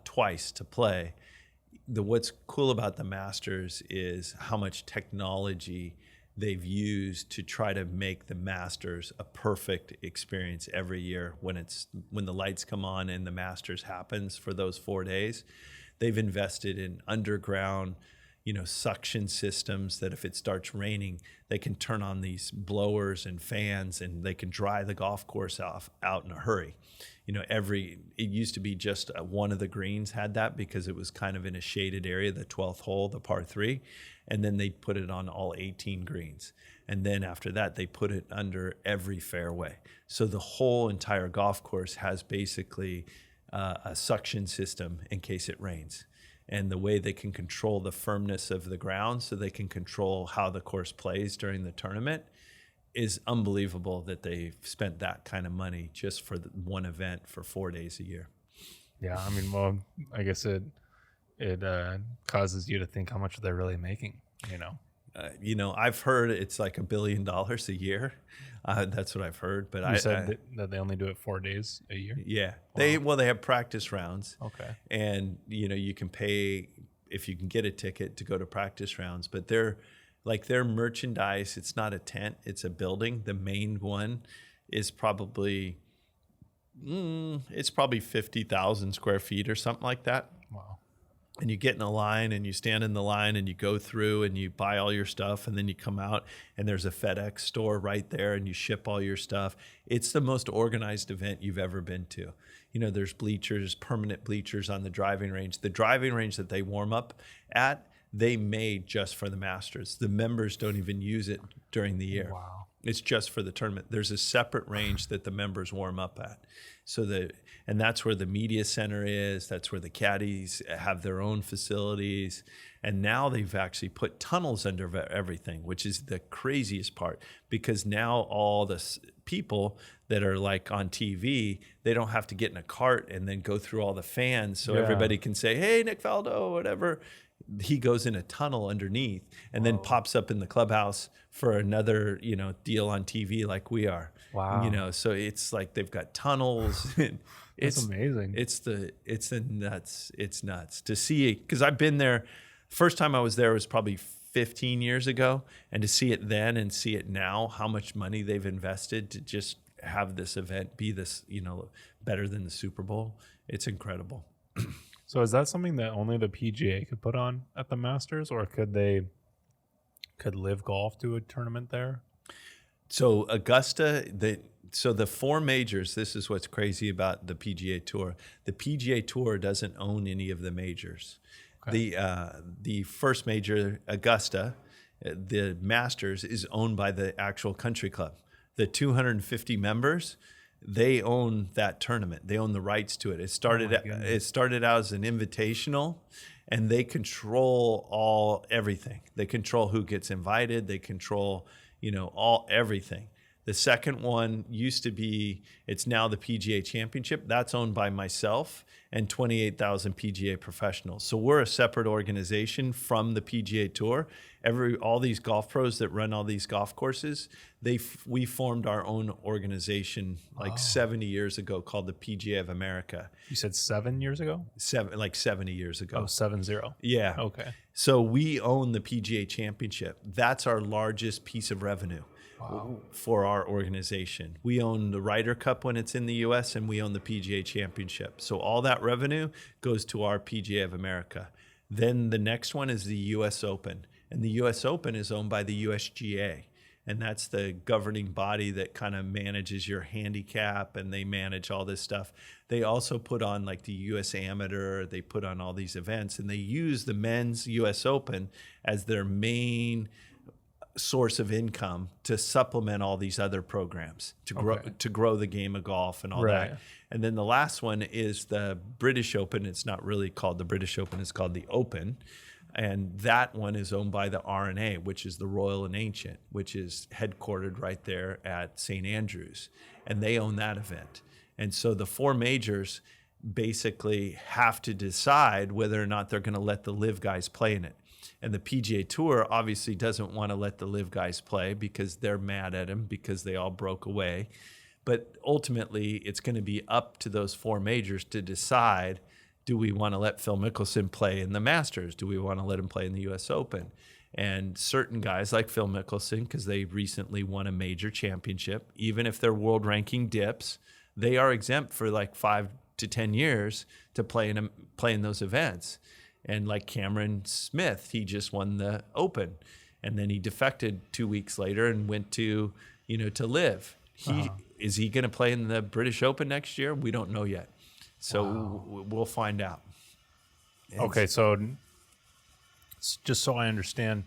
twice to play. What's cool about the Masters is how much technology they've used to try to make the Masters a perfect experience every year when the lights come on and the Masters happens for those 4 days. They've invested in underground, suction systems that if it starts raining, they can turn on these blowers and fans, and they can dry the golf course out in a hurry. It used to be just one of the greens had that because it was kind of in a shaded area, the 12th hole, the par 3, and then they put it on all 18 greens. And then after that, they put it under every fairway. So the whole entire golf course has basically a suction system in case it rains. And the way they can control the firmness of the ground so they can control how the course plays during the tournament is unbelievable that they've spent that kind of money just for one event for 4 days a year. Yeah, I mean, well, I guess it causes you to think how much they're really making, I've heard it's like $1 billion a year. That's what I've heard. But you said that they only do it 4 days a year? Yeah. Wow. They have practice rounds. Okay. And, you can pay if you can get a ticket to go to practice rounds. But their merchandise, it's not a tent, it's a building. The main one is probably 50,000 square feet or something like that. Wow. And you get in a line and you stand in the line and you go through and you buy all your stuff, and then you come out and there's a FedEx store right there and you ship all your stuff. It's the most organized event you've ever been to. There's bleachers, permanent bleachers on the driving range. The driving range that they warm up at, they made just for the Masters. The members don't even use it during the year. Wow. It's just for the tournament. There's a separate range that the members warm up at. And that's where the media center is. That's where the caddies have their own facilities. And now they've actually put tunnels under everything, which is the craziest part, because now all the people that are like on TV, they don't have to get in a cart and then go through all the fans. So everybody can say, "Hey, Nick Faldo," whatever. He goes in a tunnel underneath and then pops up in the clubhouse for another, deal on TV like we are. Wow. So it's like they've got tunnels. And It's amazing. It's nuts to see it, because I've been there. First time I was there was probably 15 years ago, and to see it then and see it now, how much money they've invested to just have this event be this, better than the Super Bowl. It's incredible. So is that something that only the PGA could put on at the Masters, or could Live Golf do a tournament there? So so the four majors, this is what's crazy about the PGA Tour. The PGA Tour doesn't own any of the majors. Okay. The first major, Augusta, the Masters, is owned by the actual country club. The 250 members, they own that tournament. They own the rights to it. It started out as an invitational, and they control everything. They control who gets invited. They control, everything. The second one used to be, it's now the PGA Championship. That's owned by myself and 28,000 PGA professionals. So we're a separate organization from the PGA Tour. All these golf pros that run all these golf courses, we formed our own organization 70 years ago called the PGA of America. You said 7 years ago? 70 years ago. Oh, 70. Yeah. Okay. So we own the PGA Championship. That's our largest piece of revenue. Wow. For our organization. We own the Ryder Cup when it's in the U.S., and we own the PGA Championship. So all that revenue goes to our PGA of America. Then the next one is the U.S. Open. And the U.S. Open is owned by the USGA. And that's the governing body that kind of manages your handicap, and they manage all this stuff. They also put on like the U.S. Amateur. They put on all these events, and they use the men's U.S. Open as their main source of income to supplement all these other programs to grow the game of golf and all that. And then the last one is the British Open. It's not really called the British Open, it's called the Open. And that one is owned by the R&A, which is the Royal and Ancient, which is headquartered right there at St. Andrews. And they own that event. And so the four majors basically have to decide whether or not they're going to let the live guys play in it. And the PGA Tour obviously doesn't want to let the live guys play because they're mad at him because they all broke away. But ultimately, it's going to be up to those four majors to decide, do we want to let Phil Mickelson play in the Masters? Do we want to let him play in the U.S. Open? And certain guys like Phil Mickelson, because they recently won a major championship, even if their world ranking dips, they are exempt for like 5 to 10 years to play in those events. And like Cameron Smith, he just won the Open, and then he defected 2 weeks later and went to live. Is he going to play in the British Open next year? We don't know yet. So we'll find out. Okay, so just so I understand,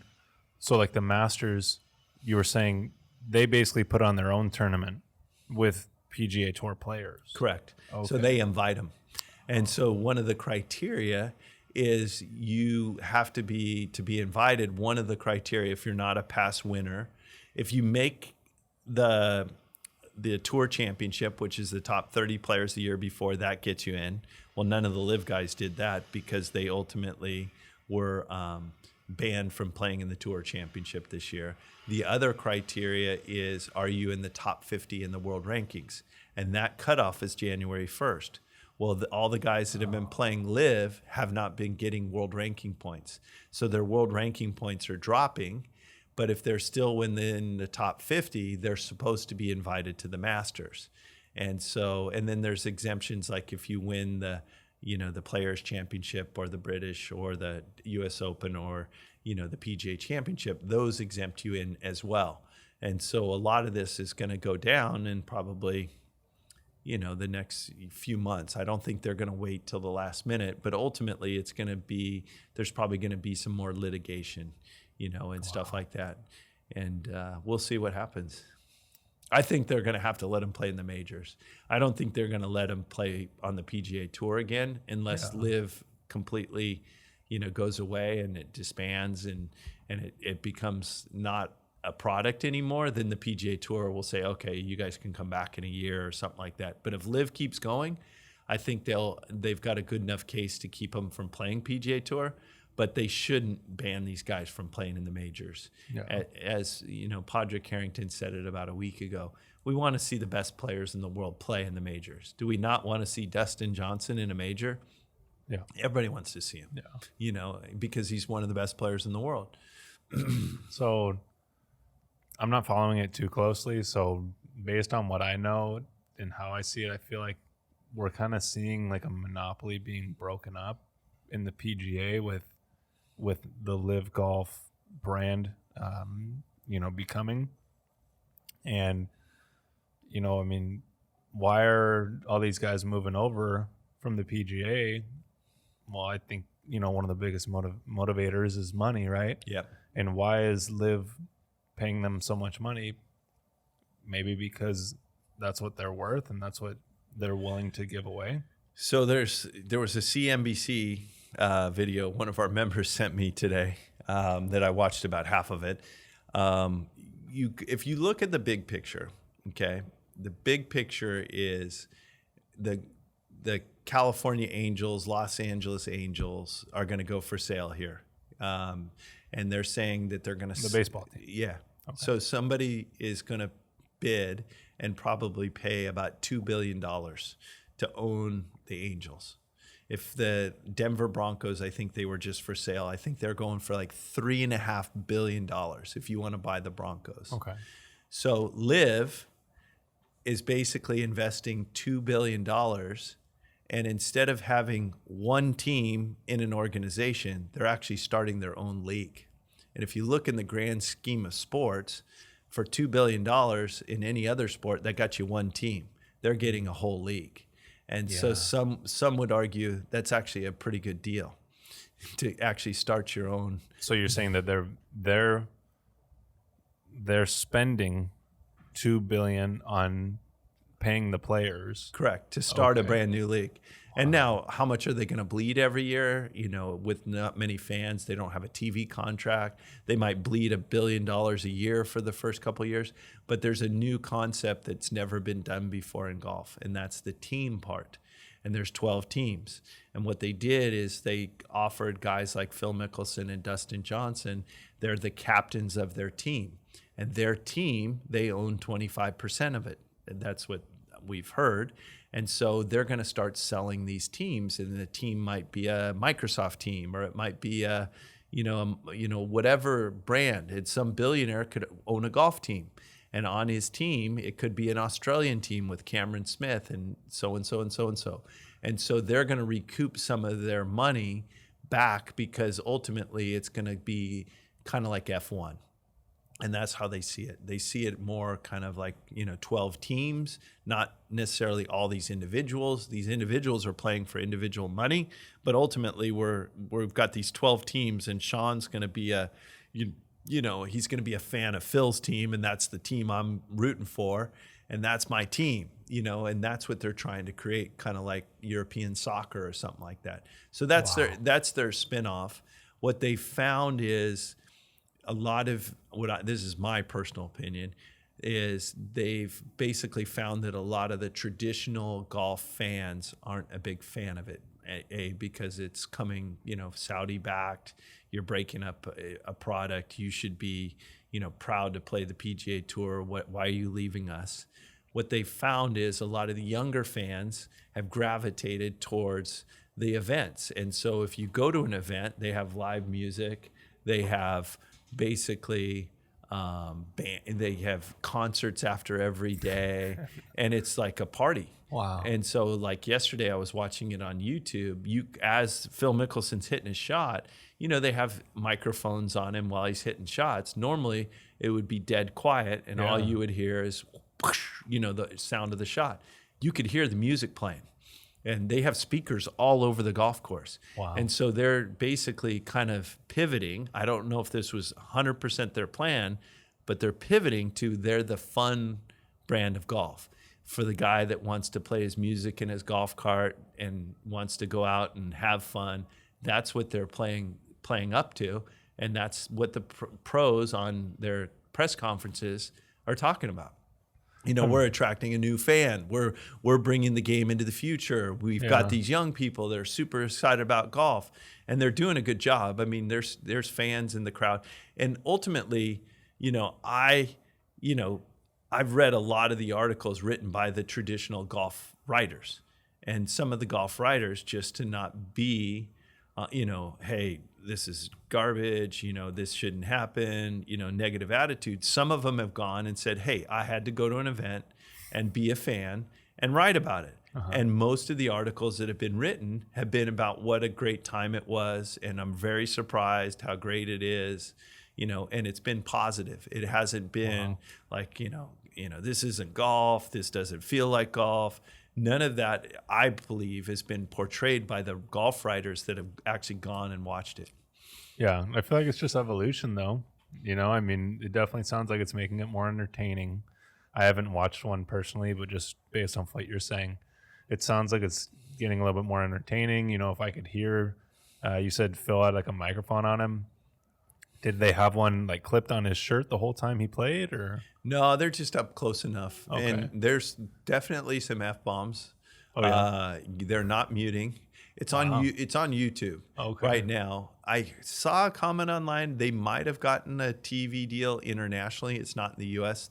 so like the Masters, you were saying they basically put on their own tournament with PGA Tour players. Correct. Okay. So they invite them. And so one of the criteria is you have to be invited. One of the criteria, if you're not a past winner, if you make the Tour Championship, which is the top 30 players the year before, that gets you in. Well, none of the live guys did that because they ultimately were banned from playing in the Tour Championship this year. The other criteria is, are you in the top 50 in the world rankings? And that cutoff is January 1st. Well, all the guys that have been playing live have not been getting world ranking points. So their world ranking points are dropping. But if they're still within the top 50, they're supposed to be invited to the Masters. And then there's exemptions, like if you win the Players Championship or the British or the US Open or, the PGA Championship, those exempt you in as well. And so a lot of this is going to go down in probably, the next few months. I don't think they're going to wait till the last minute, but ultimately there's probably going to be some more litigation, and stuff like that. And we'll see what happens. I think they're going to have to let him play in the majors. I don't think they're going to let him play on the PGA Tour again unless live completely, goes away and it disbands and it becomes not a product anymore. Then the PGA Tour will say, okay, you guys can come back in a year or something like that. But if live keeps going, I think they've got a good enough case to keep them from playing PGA Tour. But they shouldn't ban these guys from playing in the majors. Yeah. As Padraig Harrington said it about a week ago, we want to see the best players in the world play in the majors. Do we not want to see Dustin Johnson in a major? Yeah. Everybody wants to see him, because he's one of the best players in the world. So I'm not following it too closely. So based on what I know and how I see it, I feel like we're kind of seeing like a monopoly being broken up in the PGA with the Live Golf brand, becoming And, I mean, why are all these guys moving over from the PGA? Well, I think, one of the biggest motivators is money, right? Yep. And why is Liv paying them so much money? Maybe because that's what they're worth and that's what they're willing to give away. So there was a CNBC video one of our members sent me today that I watched about half of it. If you look at the big picture, okay, the big picture is the California Angels, Los Angeles Angels are going to go for sale here, and they're saying that they're going to the baseball team. Yeah. Okay. So somebody is going to bid and probably pay about $2 billion to own the Angels. If the Denver Broncos, I think they were just for sale. I think they're going for like $3.5 billion if you want to buy the Broncos. Okay. So Liv is basically investing $2 billion. And instead of having one team in an organization, they're actually starting their own league. And if you look in the grand scheme of sports, for $2 billion in any other sport, that got you one team. They're getting a whole league. And so some would argue that's actually a pretty good deal to actually start your own. So you're saying that they're spending $2 billion on paying the players. Correct, to start a brand new league. And now, how much are they going to bleed every year? With not many fans, they don't have a TV contract. They might bleed $1 billion a year for the first couple of years. But there's a new concept that's never been done before in golf, and that's the team part. And there's 12 teams. And what they did is they offered guys like Phil Mickelson and Dustin Johnson, they're the captains of their team. And their team, they own 25% of it. And that's what we've heard. And so they're going to start selling these teams, and the team might be a Microsoft team, or it might be a, whatever brand. It's some billionaire could own a golf team, and on his team, it could be an Australian team with Cameron Smith and so and so and so and so. And so they're going to recoup some of their money back because ultimately it's going to be kind of like F1. And that's how they see it. They see it more kind of like, 12 teams, not necessarily all these individuals. These individuals are playing for individual money, but ultimately we've got these 12 teams, and Shawn's going to be he's going to be a fan of Phil's team, and that's the team I'm rooting for, and that's my team, and that's what they're trying to create, kind of like European soccer or something like that. So that's their spinoff. What they found is a lot of this is my personal opinion, is they've basically found that a lot of the traditional golf fans aren't a big fan of it. Because it's coming, Saudi backed. You're breaking up a product. You should be, proud to play the PGA Tour. Why are you leaving us? What they found is a lot of the younger fans have gravitated towards the events. And so if you go to an event, they have live music. They have basically they have concerts after every day, and it's like a party. Wow. And so like yesterday I was watching it on YouTube. As Phil Mickelson's hitting his shot, they have microphones on him while he's hitting shots. Normally it would be dead quiet, and all you would hear is the sound of the shot. You could hear the music playing. And they have speakers all over the golf course. Wow. And so they're basically kind of pivoting. I don't know if this was 100% their plan, but they're pivoting to they're the fun brand of golf. For the guy that wants to play his music in his golf cart and wants to go out and have fun, that's what they're playing up to. And that's what the pros on their press conferences are talking about. We're attracting a new fan. We're bringing the game into the future. We've got these young people that are super excited about golf, and they're doing a good job. I mean, there's fans in the crowd, and ultimately, I've read a lot of the articles written by the traditional golf writers, and some of the golf writers, just to not be, hey, this is garbage, this shouldn't happen, negative attitude. Some of them have gone and said, hey, I had to go to an event and be a fan and write about it. And most of the articles that have been written have been about what a great time it was. And I'm very surprised how great it is, and it's been positive. It hasn't been like, this isn't golf. This doesn't feel like golf. None of that, I believe, has been portrayed by the golf writers that have actually gone and watched it. Yeah, I feel like it's just evolution, though. I mean, it definitely sounds like it's making it more entertaining. I haven't watched one personally, but just based on what you're saying, it sounds like it's getting a little bit more entertaining. If I could hear, you said Phil had like a microphone on him. Did they have one like clipped on his shirt the whole time he played, or? No, they're just up close enough. Okay. And there's definitely some F-bombs. Oh, yeah. They're not muting. It's on YouTube right now. I saw a comment online. They might have gotten a TV deal internationally. It's not in the U.S.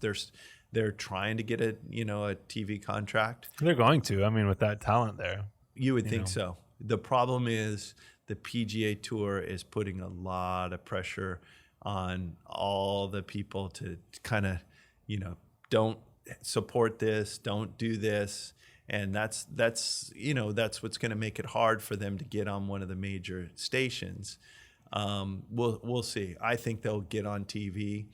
They're trying to get a TV contract. They're going to. I mean, with that talent there. You would think so. The problem is the PGA Tour is putting a lot of pressure on all the people to kind of, don't support this, don't do this. And that's what's going to make it hard for them to get on one of the major stations. We'll see. I think they'll get on TV.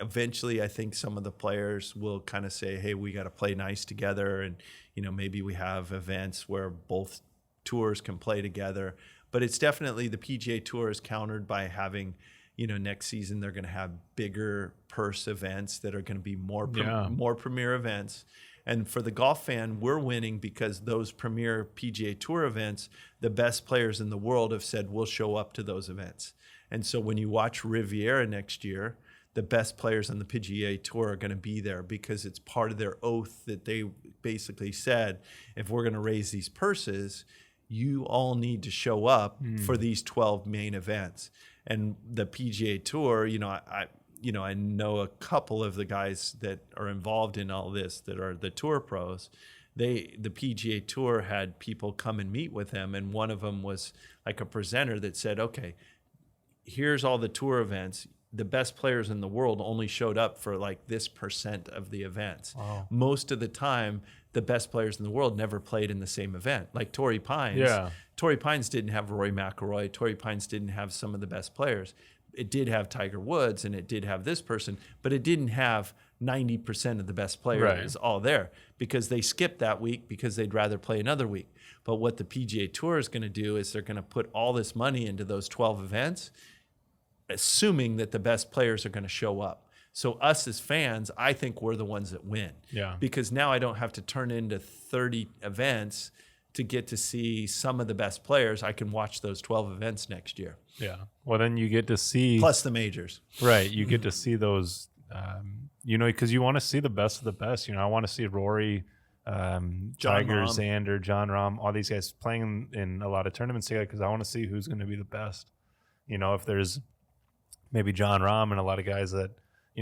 Eventually, I think some of the players will kind of say, hey, we got to play nice together. And, maybe we have events where both tours can play together. But it's definitely the PGA Tour is countered by having, next season they're going to have bigger purse events that are going to be more premier events. And for the golf fan, we're winning because those premier PGA Tour events, the best players in the world have said we'll show up to those events. And so when you watch Riviera next year, the best players on the PGA Tour are going to be there because it's part of their oath that they basically said, if we're going to raise these purses, you all need to show up for these 12 main events. And the PGA Tour, I know a couple of the guys that are involved in all this that are the tour pros. The PGA Tour had people come and meet with them, and one of them was like a presenter that said, okay, here's all the tour events. The best players in the world only showed up for like this % of the events. Wow. Most of the time, the best players in the world never played in the same event. Like Torrey Pines. Yeah. Torrey Pines didn't have Rory McIlroy. Torrey Pines didn't have some of the best players. It did have Tiger Woods and it did have this person, but it didn't have 90% of the best players all there because they skipped that week because they'd rather play another week. But what the PGA Tour is going to do is they're going to put all this money into those 12 events, assuming that the best players are going to show up. So us as fans, I think we're the ones that win. Yeah. Because now I don't have to turn into 30 events to get to see some of the best players. I can watch those 12 events next year. Yeah. Well, then you get to see... Plus the majors. Right. You get to see those, because you want to see the best of the best. I want to see Rory, Tiger, Xander, John Rahm, all these guys playing in a lot of tournaments together because I want to see who's going to be the best. If there's maybe John Rahm and a lot of guys that,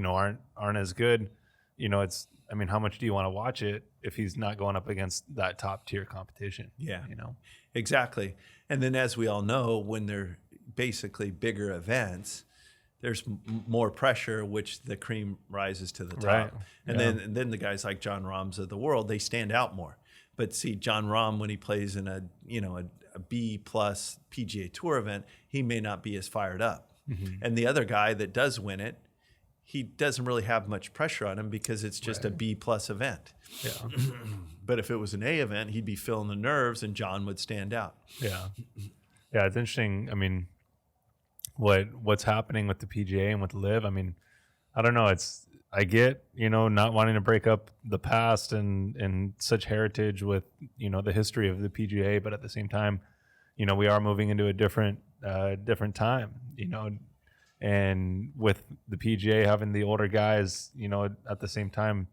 aren't as good, how much do you want to watch it if he's not going up against that top tier competition? Yeah, exactly. And then as we all know, when they're basically bigger events, there's more pressure, which the cream rises to the top. Right. And then the guys like John Rahms of the world, they stand out more. But see, John Rahm, when he plays in a B plus PGA Tour event, he may not be as fired up. Mm-hmm. And the other guy that does win it, he doesn't really have much pressure on him because it's just a B plus event. Yeah. But if it was an A event, he'd be feeling the nerves and John would stand out. Yeah. Yeah, it's interesting. I mean, what's happening with the PGA and with LIV, I don't know. I get, not wanting to break up the past and such heritage with, the history of the PGA, but at the same time, we are moving into a different time, and with the PGA having the older guys, at the same time,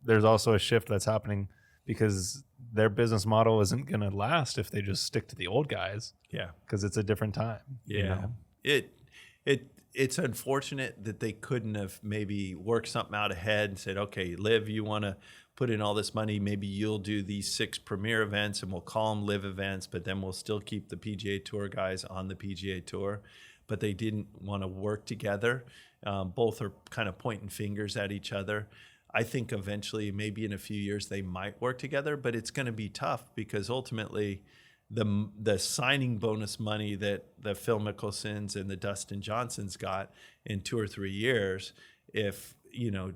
there's also a shift that's happening because their business model isn't going to last if they just stick to the old guys. Yeah. Because it's a different time. Yeah. It's unfortunate that they couldn't have maybe worked something out ahead and said, okay, LIV, you want to put in all this money, maybe you'll do these 6 premier events and we'll call them LIV events, but then we'll still keep the PGA Tour guys on the PGA Tour. But they didn't want to work together. Both are kind of pointing fingers at each other. I think eventually, maybe in a few years, they might work together, but it's going to be tough because ultimately the signing bonus money that the Phil Mickelsons and the Dustin Johnsons got in 2 or 3 years, if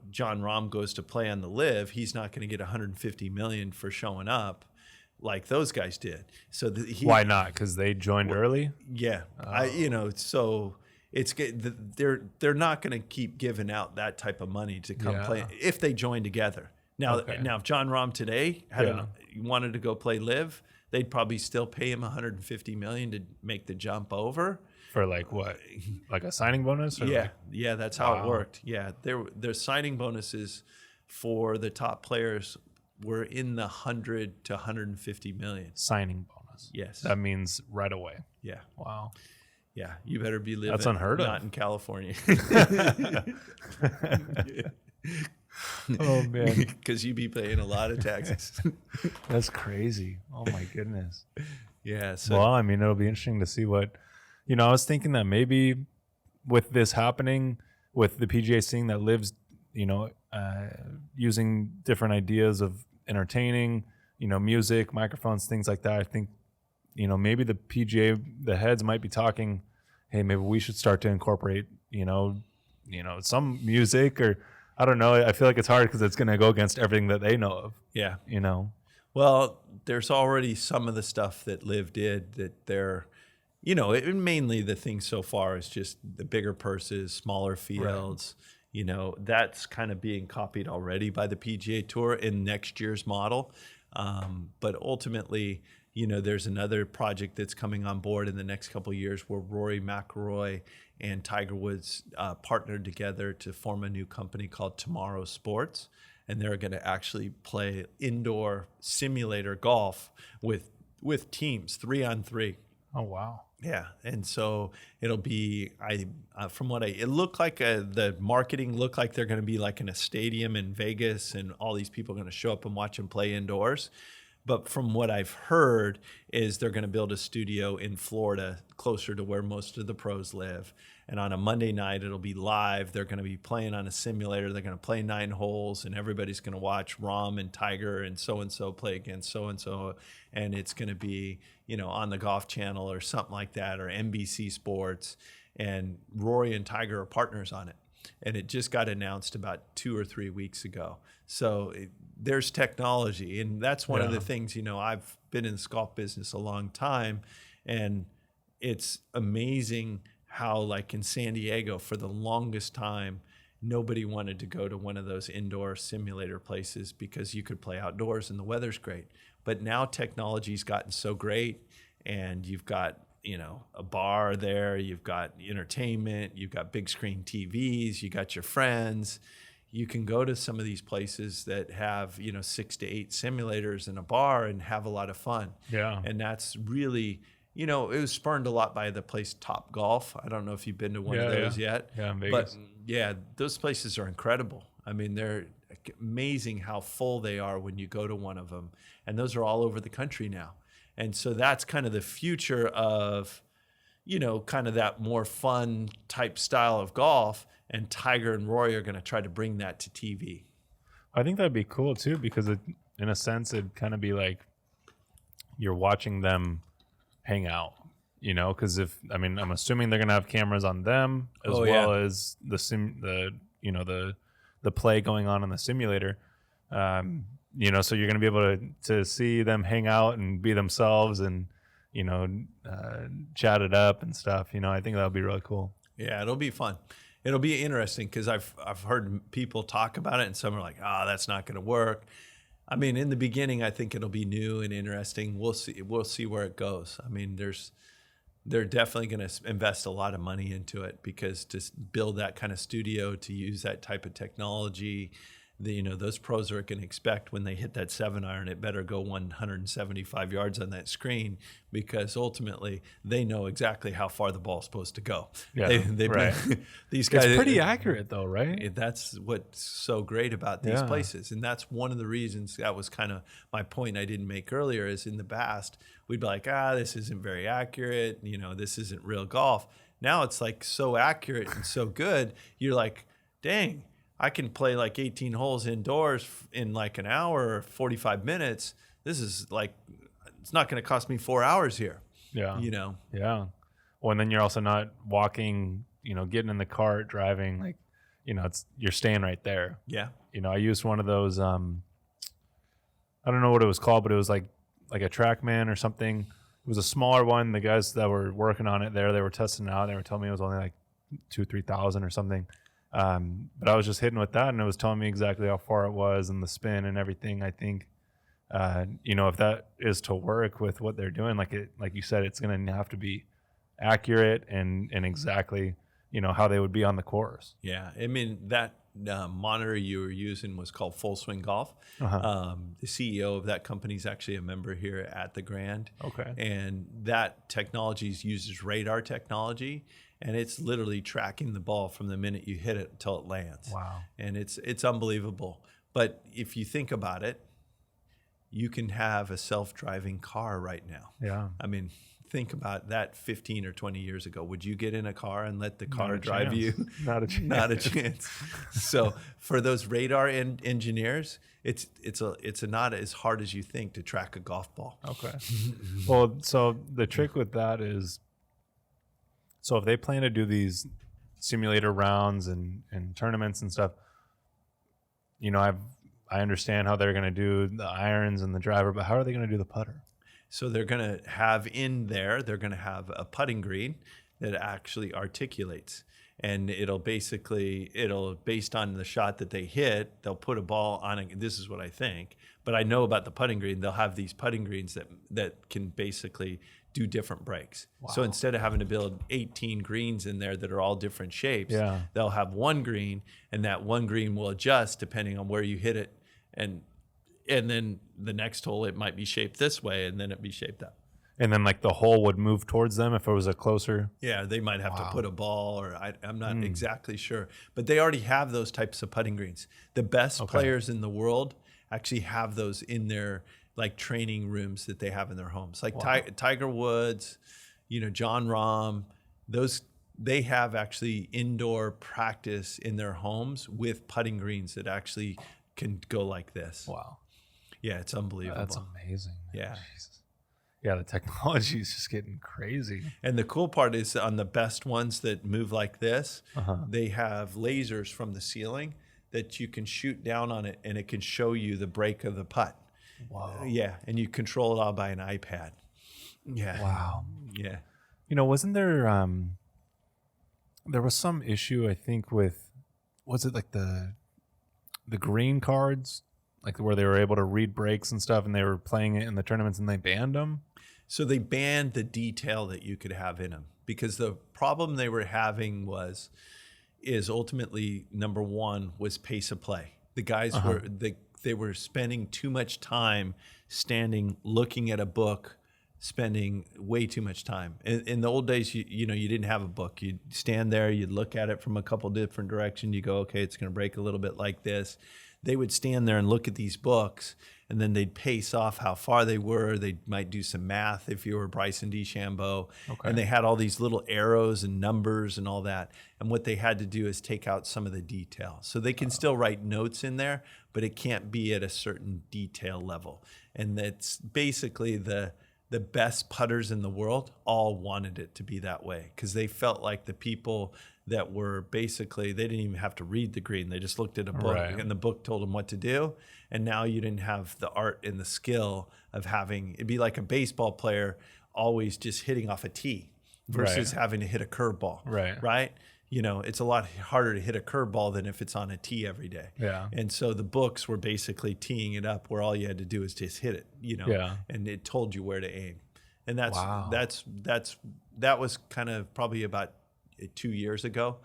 John Rahm goes to play on the Live, he's not going to get 150 million for showing up like those guys did. So why not? Because they joined early. Yeah, so they're not going to keep giving out that type of money to come play if they join together. Now, if John Rahm today wanted to go play Live, they'd probably still pay him 150 million to make the jump over. For like what? Like a signing bonus? Or yeah, that's how it worked. Yeah, their signing bonuses for the top players were in the 100 to 150 million. Signing bonus. Yes. That means right away. Yeah. Wow. Yeah, you better be living. That's unheard of. Not in California. Oh man, because you be paying a lot of taxes. That's crazy. Oh my goodness. Yeah. So, well, I mean, it'll be interesting to see what. I was thinking that maybe with this happening, with the PGA seeing that Lives, using different ideas of entertaining, music, microphones, things like that. I think, maybe the PGA, the heads might be talking, hey, maybe we should start to incorporate, some music, or I don't know. I feel like it's hard because it's going to go against everything that they know of. Yeah. Well, there's already some of the stuff that Liv did that they're, mainly the thing so far is just the bigger purses, smaller fields. Right. That's kind of being copied already by the PGA Tour in next year's model. But ultimately, there's another project that's coming on board in the next couple of years where Rory McIlroy and Tiger Woods partnered together to form a new company called Tomorrow Sports. And they're going to actually play indoor simulator golf with teams, 3-on-3. Oh, wow. Yeah, and so it'll be. It looked like the marketing looked like they're going to be like in a stadium in Vegas, and all these people are going to show up and watch them play indoors. But from what I've heard, is they're going to build a studio in Florida, closer to where most of the pros live. And on a Monday night, it'll be live. They're going to be playing on a simulator. They're going to play 9 holes, and everybody's going to watch Rahm and Tiger and so play against so-and-so. And it's going to be, on the Golf Channel or something like that, or NBC Sports. And Rory and Tiger are partners on it. And it just got announced about 2 or 3 weeks ago. So there's technology. And that's one of the things, I've been in the golf business a long time. And it's amazing how, like in San Diego, for the longest time, nobody wanted to go to one of those indoor simulator places because you could play outdoors and the weather's great. But now technology's gotten so great, and you've got, a bar there, you've got entertainment, you've got big screen TVs, you got your friends. You can go to some of these places that have, 6 to 8 simulators in a bar and have a lot of fun. Yeah. And that's really, it was spurned a lot by the place Top Golf. I don't know if you've been to one of those yet. Yeah, in Vegas. But those places are incredible. I mean, they're amazing how full they are when you go to one of them. And those are all over the country now. And so that's kind of the future of, kind of that more fun type style of golf. And Tiger and Rory are going to try to bring that to TV. I think that'd be cool too, because in a sense, it'd kind of be like you're watching them hang out, because I'm assuming they're going to have cameras on them as well as the play going on in the simulator. So you're going to be able to see them hang out and be themselves and, chat it up and stuff. I think that would be really cool. Yeah, it'll be fun. It'll be interesting because I've heard people talk about it, and some are like, that's not going to work. I mean, in the beginning, I think it'll be new and interesting. We'll see where it goes. I mean, they're definitely going to invest a lot of money into it, because to build that kind of studio, to use that type of technology, those pros are going to expect when they hit that 7-iron, it better go 175 yards on that screen, because ultimately they know exactly how far the ball's supposed to go. Yeah, right. These guys, it's pretty accurate though, right? That's what's so great about these places. And that's one of the reasons, that was kind of my point I didn't make earlier, is in the past, we'd be like, this isn't very accurate. This isn't real golf. Now it's like so accurate and so good. You're like, dang, I can play like 18 holes indoors in like an hour or 45 minutes. This is like, it's not going to cost me 4 hours here. Yeah. Yeah. Well, and then you're also not walking, getting in the cart, driving. Like, you're staying right there. Yeah. I used one of those. I don't know what it was called, but it was like a TrackMan or something. It was a smaller one. The guys that were working on it there, they were testing it out. They were telling me it was only like 2,000-3,000 or something. But I was just hitting with that, and it was telling me exactly how far it was and the spin and everything. I think, if that is to work with what they're doing, like you said, it's going to have to be accurate and exactly, how they would be on the course. Yeah. I mean, that monitor you were using was called Full Swing Golf. The CEO of that company is actually a member here at the Grand. Okay. And that technology uses radar technology, and it's literally tracking the ball from the minute you hit it until it lands. Wow. And it's unbelievable. But if you think about it, you can have a self-driving car right now. Yeah. I mean, think about that 15 or 20 years ago. Would you get in a car and let the car drive you? Not a chance. Not a chance. So for those radar engineers, it's not as hard as you think to track a golf ball. Okay. Well, so the trick with that is, so if they plan to do these simulator rounds and tournaments and stuff, I understand how they're going to do the irons and the driver, but how are they going to do the putter? So they're going to have they're going to have a putting green that actually articulates. And it'll based on the shot that they hit, they'll put a ball on it. This is what I think. But I know about the putting green, they'll have these putting greens that can basically do different breaks. Wow. So instead of having to build 18 greens in there that are all different shapes, they'll have one green, and that one green will adjust depending on where you hit it. And then the next hole, it might be shaped this way, and then it'd be shaped up. And then like the hole would move towards them if it was a closer. Yeah, they might have to put a ball, or I'm not exactly sure. But they already have those types of putting greens. The best players in the world actually have those in their like training rooms that they have in their homes. Like Tiger Woods, John Rahm, they have actually indoor practice in their homes with putting greens that actually can go like this. Wow. Yeah, it's unbelievable. That's amazing. Yeah. Jesus. Yeah, the technology is just getting crazy. And the cool part is on the best ones that move like this, they have lasers from the ceiling that you can shoot down on it, and it can show you the break of the putt. Wow. Yeah, and you control it all by an iPad. Yeah. Wow. Yeah. Wasn't there there was some issue, I think, with, was it like the green cards, like where they were able to read breaks and stuff, and they were playing it in the tournaments and they banned them? So they banned the detail that you could have in them, because the problem they were having is ultimately, number one, was pace of play. The guys they were spending too much time standing, looking at a book, spending way too much time. In the old days, you didn't have a book. You'd stand there, you'd look at it from a couple different directions. You go, okay, it's going to break a little bit like this. They would stand there and look at these books, and then they'd pace off how far they were. They might do some math if you were Bryson DeChambeau. Okay. And they had all these little arrows and numbers and all that. And what they had to do is take out some of the detail. So they can still write notes in there, but it can't be at a certain detail level. And that's basically the best putters in the world all wanted it to be that way, because they felt like the people that were basically, they didn't even have to read the green. They just looked at a book, and the book told them what to do. And now you didn't have the art and the skill of having, it'd be like a baseball player always just hitting off a tee versus having to hit a curveball. Right? It's a lot harder to hit a curveball than if it's on a tee every day. Yeah. And so the books were basically teeing it up where all you had to do is just hit it, and it told you where to aim. And that was kind of probably about 2 years ago.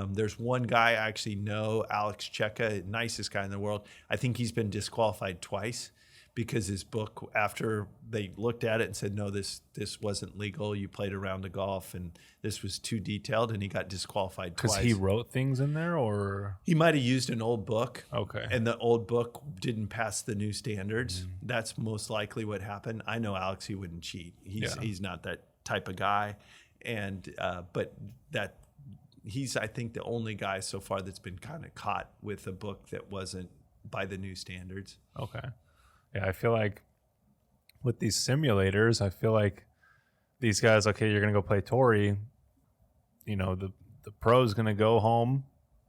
There's one guy I actually know, Alex Cheka, nicest guy in the world. I think he's been disqualified twice because his book, after they looked at it and said, no, this wasn't legal. You played a round of golf and this was too detailed, and he got disqualified twice. Because he wrote things in there, or? He might have used an old book. Okay. And the old book didn't pass the new standards. That's most likely what happened. I know Alex, he wouldn't cheat. He's not that type of guy. And but he's, I think, the only guy so far that's been kind of caught with a book that wasn't by the new standards. Okay. Yeah, I feel like with these simulators, I feel like these guys, okay, you're going to go play Tory. The pro's going to go home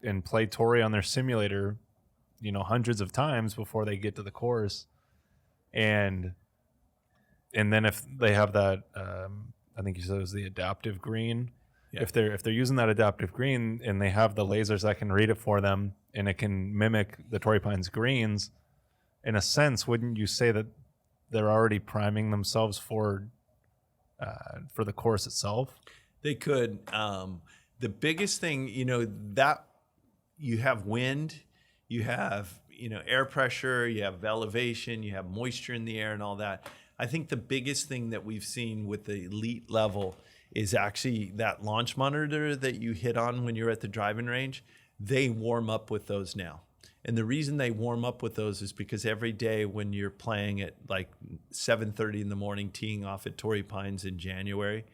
and play Torrey on their simulator, hundreds of times before they get to the course. And then if they have that, I think you said it was the adaptive green. Yeah. If they're using that adaptive green and they have the lasers that can read it for them and it can mimic the Torrey Pines greens, in a sense, wouldn't you say that they're already priming themselves for the course itself? They could. The biggest thing, that you have wind, you have, air pressure, you have elevation, you have moisture in the air and all that. I think the biggest thing that we've seen with the elite level is actually that launch monitor that you hit on when you're at the driving range. They warm up with those now. And the reason they warm up with those is because every day when you're playing at like 7:30 in the morning, teeing off at Torrey Pines in January,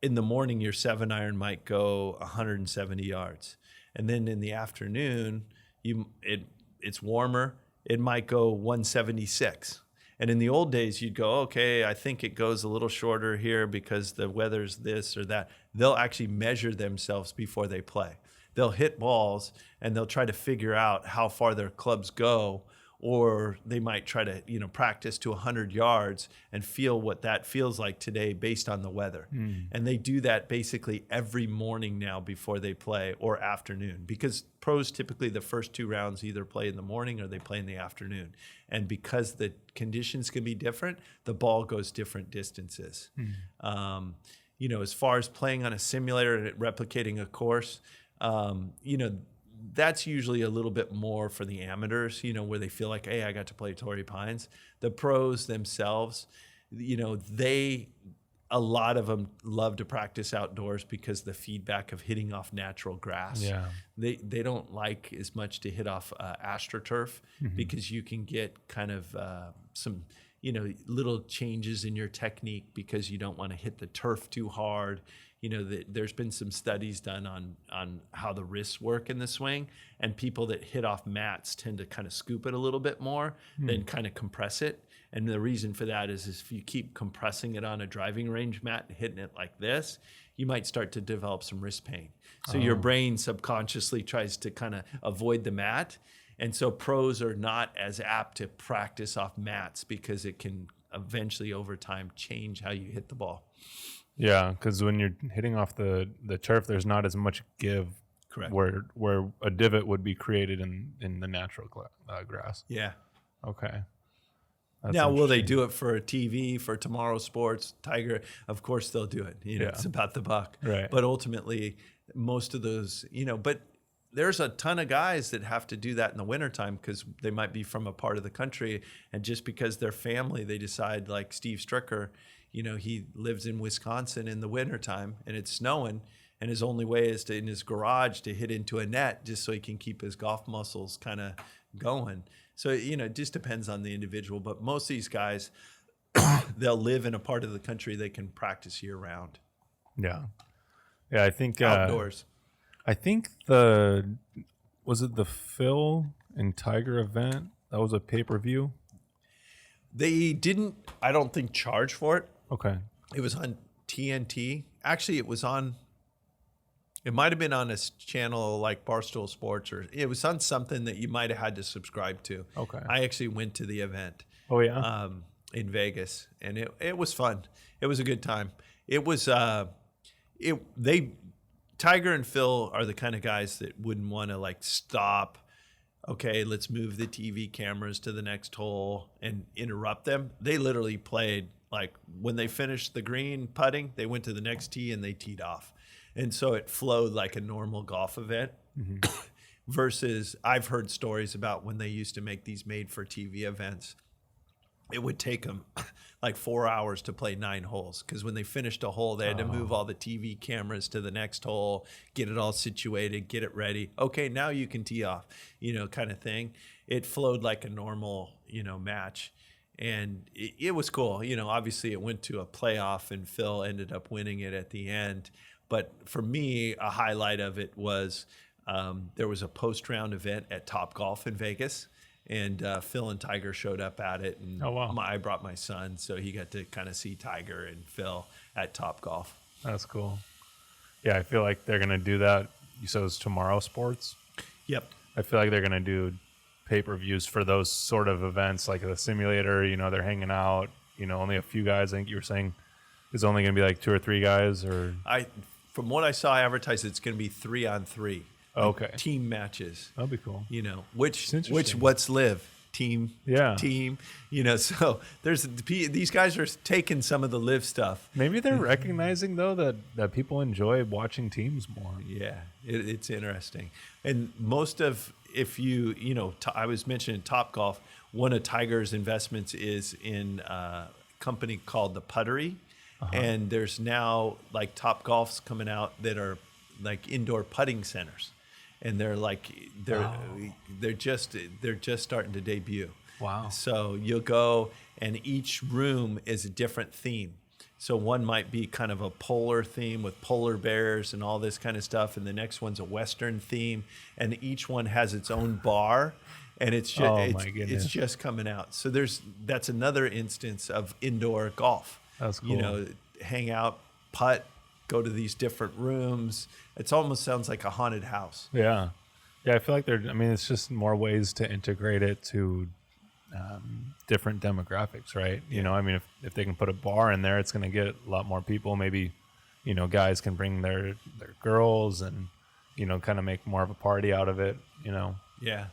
in the morning, your 7-iron might go 170 yards. And then in the afternoon, it's warmer. It might go 176. And in the old days, you'd go, okay, I think it goes a little shorter here because the weather's this or that. They'll actually measure themselves before they play. They'll hit balls and they'll try to figure out how far their clubs go, or they might try to, practice to 100 yards and feel what that feels like today based on the weather. And they do that basically every morning now before they play, or afternoon, because pros typically the first 2 rounds either play in the morning or they play in the afternoon. And because the conditions can be different, the ball goes different distances. As far as playing on a simulator and replicating a course, that's usually a little bit more for the amateurs, where they feel like, hey, I got to play Torrey Pines. The pros themselves, a lot of them love to practice outdoors because the feedback of hitting off natural grass. Yeah. They don't like as much to hit off AstroTurf because you can get kind of some little changes in your technique because you don't want to hit the turf too hard. There's been some studies done on how the wrists work in the swing, and people that hit off mats tend to kind of scoop it a little bit more than kind of compress it. And the reason for that is if you keep compressing it on a driving range mat and hitting it like this, you might start to develop some wrist pain. So your brain subconsciously tries to kind of avoid the mat. And so pros are not as apt to practice off mats because it can eventually over time change how you hit the ball. Yeah, because when you're hitting off the turf, there's not as much give. Correct. Where a divot would be created in the natural grass. Yeah. Okay. Now, will they do it for TV, for Tomorrow Sports, Tiger? Of course they'll do it. It's about the buck. Right. But ultimately, most of those, but there's a ton of guys that have to do that in the wintertime because they might be from a part of the country. And just because their family, they decide, like Steve Stricker, he lives in Wisconsin in the wintertime and it's snowing. And his only way is in his garage to hit into a net just so he can keep his golf muscles kind of going. So, it just depends on the individual. But most of these guys, they'll live in a part of the country they can practice year round. Yeah. Yeah, I think outdoors. I think was it the Phil and Tiger event? That was a pay-per-view? They didn't, I don't think, charge for it. Okay. It was on TNT. Actually, it might have been on a channel like Barstool Sports, or it was on something that you might have had to subscribe to. Okay. I actually went to the event. Oh, yeah? In Vegas, and it was fun. It was a good time. It was, Tiger and Phil are the kind of guys that wouldn't want to like stop. Okay, let's move the TV cameras to the next hole and interrupt them. They literally played, like when they finished the green putting, they went to the next tee and they teed off. And so it flowed like a normal golf event. Versus I've heard stories about when they used to make these made for TV events. It would take them like 4 hours to play 9 holes because when they finished a hole, they had to move all the TV cameras to the next hole, get it all situated, get it ready. Okay, now you can tee off, kind of thing. It flowed like a normal, match. And it was cool. Obviously it went to a playoff and Phil ended up winning it at the end. But for me, a highlight of it was there was a post-round event at Topgolf in Vegas. And Phil and Tiger showed up at it. And I brought my son, so he got to kind of see Tiger and Phil at Topgolf. That's cool. Yeah, I feel like they're going to do that. You said it was Tomorrow Sports? Yep. I feel like they're going to do pay-per-views for those sort of events, like the simulator. They're hanging out. Only a few guys. I think you were saying it's only going to be like 2 or 3 guys, or From what I saw advertised, it's going to be 3-on-3. Okay. Team matches. That'd be cool. What's live? Team. Yeah. Team. So these guys are taking some of the live stuff. Maybe they're recognizing though that people enjoy watching teams more. Yeah, it's interesting. And most of, I was mentioning Top Golf. One of Tiger's investments is in a company called the Puttery. And there's now like Top Golf's coming out that are like indoor putting centers, and they're just starting to debut. Wow! So you'll go, and each room is a different theme. So one might be kind of a polar theme with polar bears and all this kind of stuff, and the next one's a Western theme, and each one has its own bar. And it's just coming out. So that's another instance of indoor golf. That's cool. Hang out, putt, go to these different rooms. It almost sounds like a haunted house. Yeah. I feel like it's just more ways to integrate it to different demographics, right? Yeah. If they can put a bar in there, it's going to get a lot more people. Maybe, guys can bring their girls and, kind of make more of a party out of it, Yeah.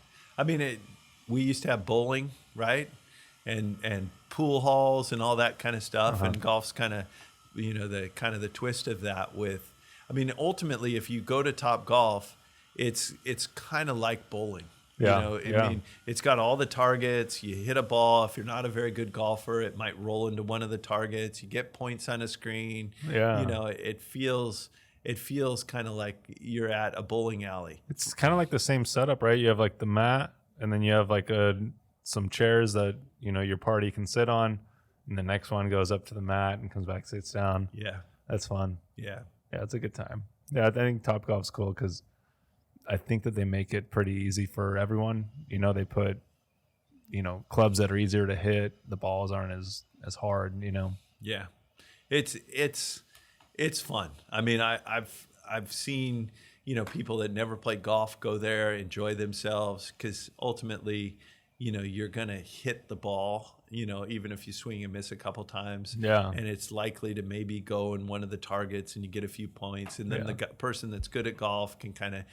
We used to have bowling, right? And pool halls and all that kind of stuff. And golf's kind of, the twist of that with, ultimately, if you go to Top Golf, it's kind of like bowling. Yeah. It's got all the targets. You hit a ball. If you're not a very good golfer, it might roll into one of the targets. You get points on a screen. Yeah. It feels kind of like you're at a bowling alley. It's kind of like the same setup, right? You have like the mat, and then you have like some chairs that your party can sit on, and the next one goes up to the mat and comes back, sits down. Yeah, that's fun. Yeah, it's a good time. Yeah, I think Top Golf's cool because I think that they make it pretty easy for everyone. They put clubs that are easier to hit. The balls aren't as hard. Yeah, it's fun. I've seen people that never played golf go there, enjoy themselves, because ultimately, you're gonna hit the ball, even if you swing and miss a couple times. Yeah. And it's likely to maybe go in one of the targets, and you get a few points, and then the person that's good at golf can kind of,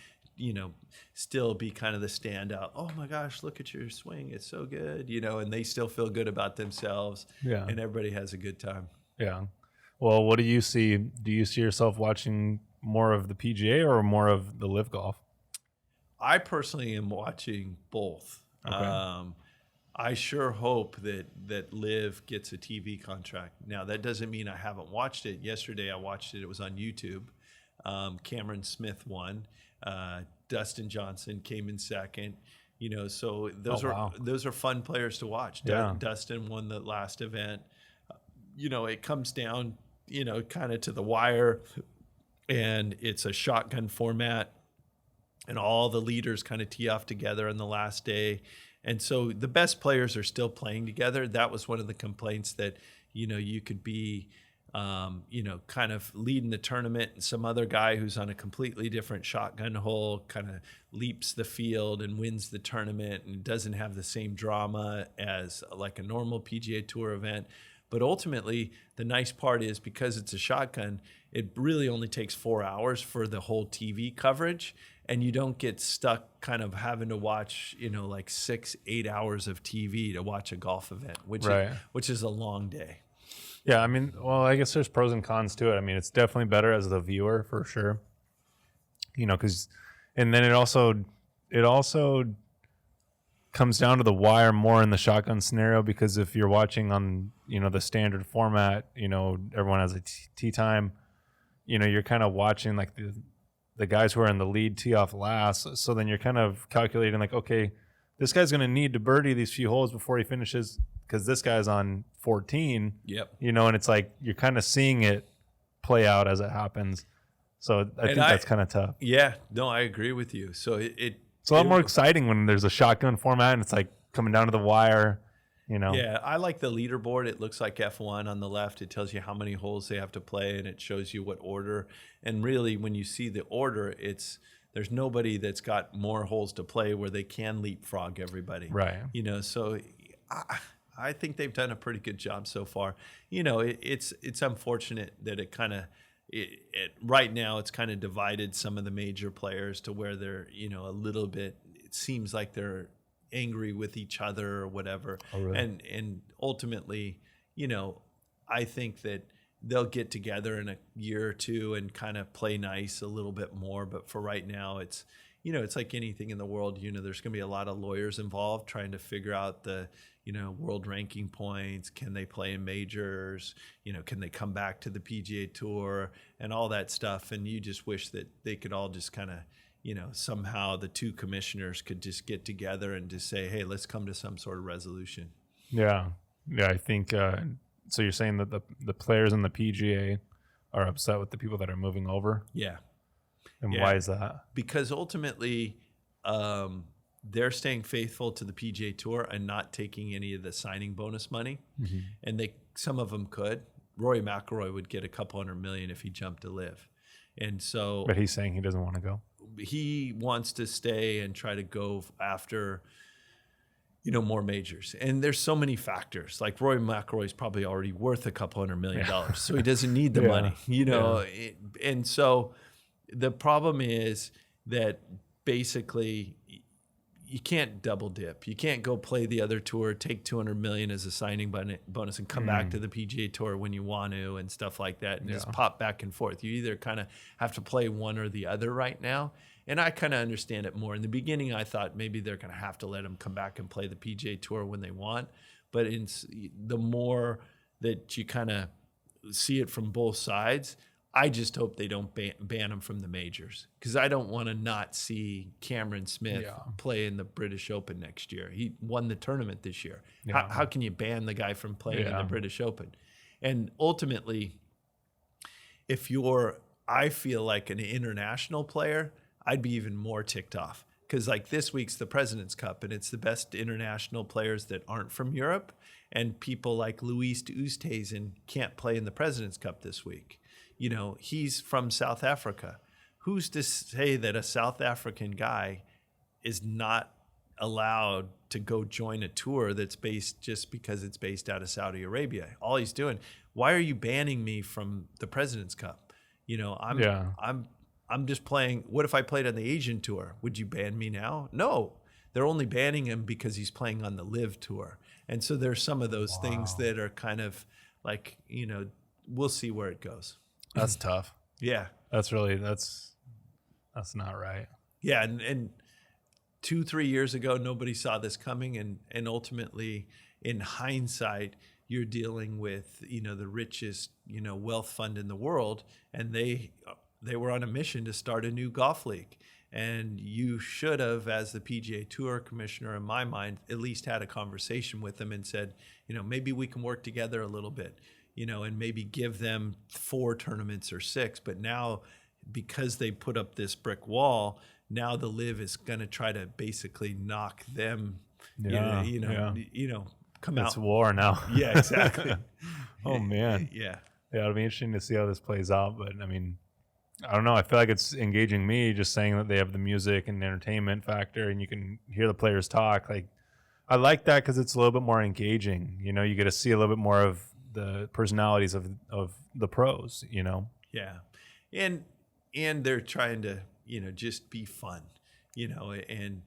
still be kind of the standout. Oh my gosh, look at your swing, it's so good, and they still feel good about themselves. Yeah. And everybody has a good time. Yeah. Well, what do you see? Do you see yourself watching more of the PGA or more of the live golf? I personally am watching both. Okay. I sure hope that live gets a TV contract. Now, that doesn't mean I haven't watched it. Yesterday I watched it. It was on YouTube. Cameron Smith won. Dustin Johnson came in second. So those are fun players to watch. Yeah. Dustin won the last event. It comes down, kind of to the wire, and it's a shotgun format, and all the leaders kind of tee off together on the last day. And so the best players are still playing together. That was one of the complaints, that, you could be, kind of leading the tournament, and some other guy who's on a completely different shotgun hole kind of leaps the field and wins the tournament, and doesn't have the same drama as like a normal PGA Tour event. But ultimately, the nice part is, because it's a shotgun, it really only takes 4 hours for the whole TV coverage, and you don't get stuck kind of having to watch, like 6-8 hours of TV to watch a golf event, which is a long day. Yeah, I guess there's pros and cons to it. It's definitely better as the viewer, for sure. Because, and then it also comes down to the wire more in the shotgun scenario, because if you're watching on, the standard format, everyone has a tee time, you're kind of watching like the guys who are in the lead tee off last. So then you're kind of calculating like, okay, this guy's going to need to birdie these few holes before he finishes, because this guy's on 14. Yep. And it's like you're kind of seeing it play out as it happens. So I think that's kind of tough. Yeah, no, I agree with you. So it's a lot more exciting when there's a shotgun format and it's like coming down to the wire. Yeah, I like the leaderboard. It looks like F1 on the left. It tells you how many holes they have to play, and it shows you what order. And really, when you see the order, There's nobody that's got more holes to play where they can leapfrog everybody. Right. You know, so I think they've done a pretty good job so far. You know, it's unfortunate that it kind of right now it's kind of divided some of the major players to where they're, you know, a little bit. It seems like they're angry with each other or whatever. Oh, really? And ultimately, you know, I think that they'll get together in a year or two and kind of play nice a little bit more. But for right now, it's, you know, it's like anything in the world, you know, there's going to be a lot of lawyers involved trying to figure out the, you know, world ranking points. Can they play in majors? You know, can they come back to the PGA Tour and all that stuff? And you just wish that they could all just kind of, you know, somehow the two commissioners could just get together and just say, hey, let's come to some sort of resolution. Yeah. Yeah, I think so you're saying that the players in the PGA are upset with the people that are moving over? Yeah. And why is that? Because ultimately they're staying faithful to the PGA Tour and not taking any of the signing bonus money. Mm-hmm. And some of them could. Rory McIlroy would get a couple $100 million if he jumped to live. And so, but he's saying he doesn't want to go. He wants to stay and try to go after, you know, more majors. And there's so many factors. Like Rory McIlroy is probably already worth a couple $100 million, so he doesn't need the money, you know. Yeah. And so the problem is that basically you can't double dip. You can't go play the other tour, take $200 million as a signing bonus, and come back to the PGA Tour when you want to and stuff like that, and just pop back and forth. You either kind of have to play one or the other right now. And I kind of understand it more. In the beginning, I thought maybe they're going to have to let them come back and play the PGA Tour when they want. But the more that you kind of see it from both sides, I just hope they don't ban them from the majors, because I don't want to not see Cameron Smith play in the British Open next year. He won the tournament this year. Yeah. How can you ban the guy from playing in the British Open? And ultimately, I feel like an international player, I'd be even more ticked off, because like this week's the President's Cup, and it's the best international players that aren't from Europe, and people like Luis Oosthuizen can't play in the President's Cup this week. You know, he's from South Africa. Who's to say that a South African guy is not allowed to go join a tour that's based just because it's based out of Saudi Arabia? All he's doing, why are you banning me from the President's Cup? You know, I'm just playing. What if I played on the Asian Tour? Would you ban me now? No, they're only banning him because he's playing on the Live Tour. And so there's some of those things that are kind of like, you know, we'll see where it goes. That's tough. Yeah. That's not right. Yeah. And 2-3 years ago, nobody saw this coming. And ultimately, in hindsight, you're dealing with, you know, the richest, you know, wealth fund in the world. And they were on a mission to start a new golf league. And you should have, as the PGA Tour commissioner, in my mind, at least had a conversation with them and said, you know, maybe we can work together a little bit, you know, and maybe give them 4 tournaments or 6. But now, because they put up this brick wall, now the Live is going to try to basically knock them, you know, come out. It's war now. Yeah, exactly. Oh, man. Yeah. Yeah, it'll be interesting to see how this plays out. But, I mean, I don't know. I feel like it's engaging me just saying that they have the music and entertainment factor and you can hear the players talk. Like, I like that because it's a little bit more engaging. You know, you get to see a little bit more of the personalities of the pros, you know? Yeah. And they're trying to, you know, just be fun, you know, and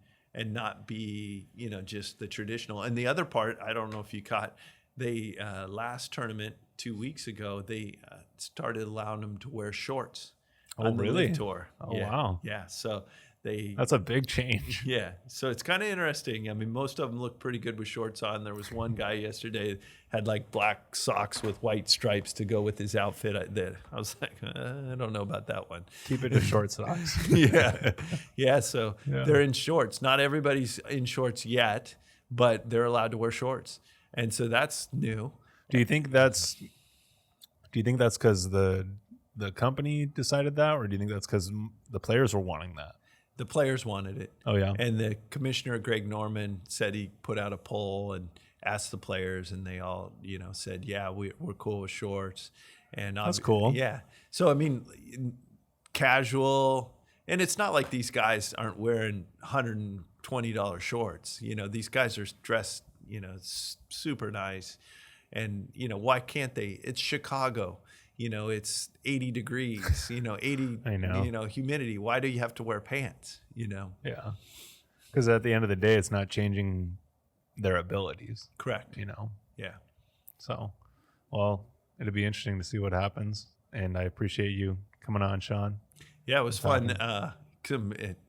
not be, you know, just the traditional. And the other part, I don't know if you caught, they last tournament 2 weeks ago, they started allowing them to wear shorts. Oh, really? The tour. Oh, yeah. Wow. Yeah. So that's a big change. Yeah. So it's kind of interesting. I mean, most of them look pretty good with shorts on. There was one guy yesterday had like black socks with white stripes to go with his outfit. I was like, I don't know about that one. Keep it to short socks. Yeah. Yeah. So they're in shorts. Not everybody's in shorts yet, but they're allowed to wear shorts. And so that's new. Do you think that's because the company decided that, or do you think that's because the players were wanting that? The players wanted it. Oh, yeah. And the commissioner, Greg Norman, said he put out a poll and asked the players, and they all, you know, said, yeah, we're cool with shorts. And that's cool. Yeah. So, I mean, casual, And it's not like these guys aren't wearing $120 shorts. You know, these guys are dressed, you know, super nice. And, you know, why can't they? It's Chicago. You know, it's 80 degrees, you know, 80, I know. you know, humidity. Why do you have to wear pants, you know? Yeah. Because at the end of the day, it's not changing their abilities. Correct. You know? Yeah. So, well, it'll be interesting to see what happens. And I appreciate you coming on, Shawn. Yeah, it was fun.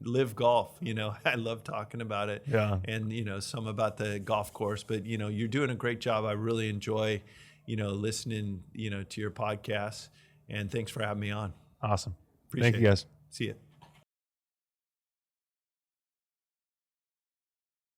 Live golf, you know, I love talking about it. Yeah. And, you know, some about the golf course, but, you know, you're doing a great job. I really enjoy, you know, listening, you know, to your podcast. And thanks for having me on. Awesome. Appreciate Thank you, guys. See you.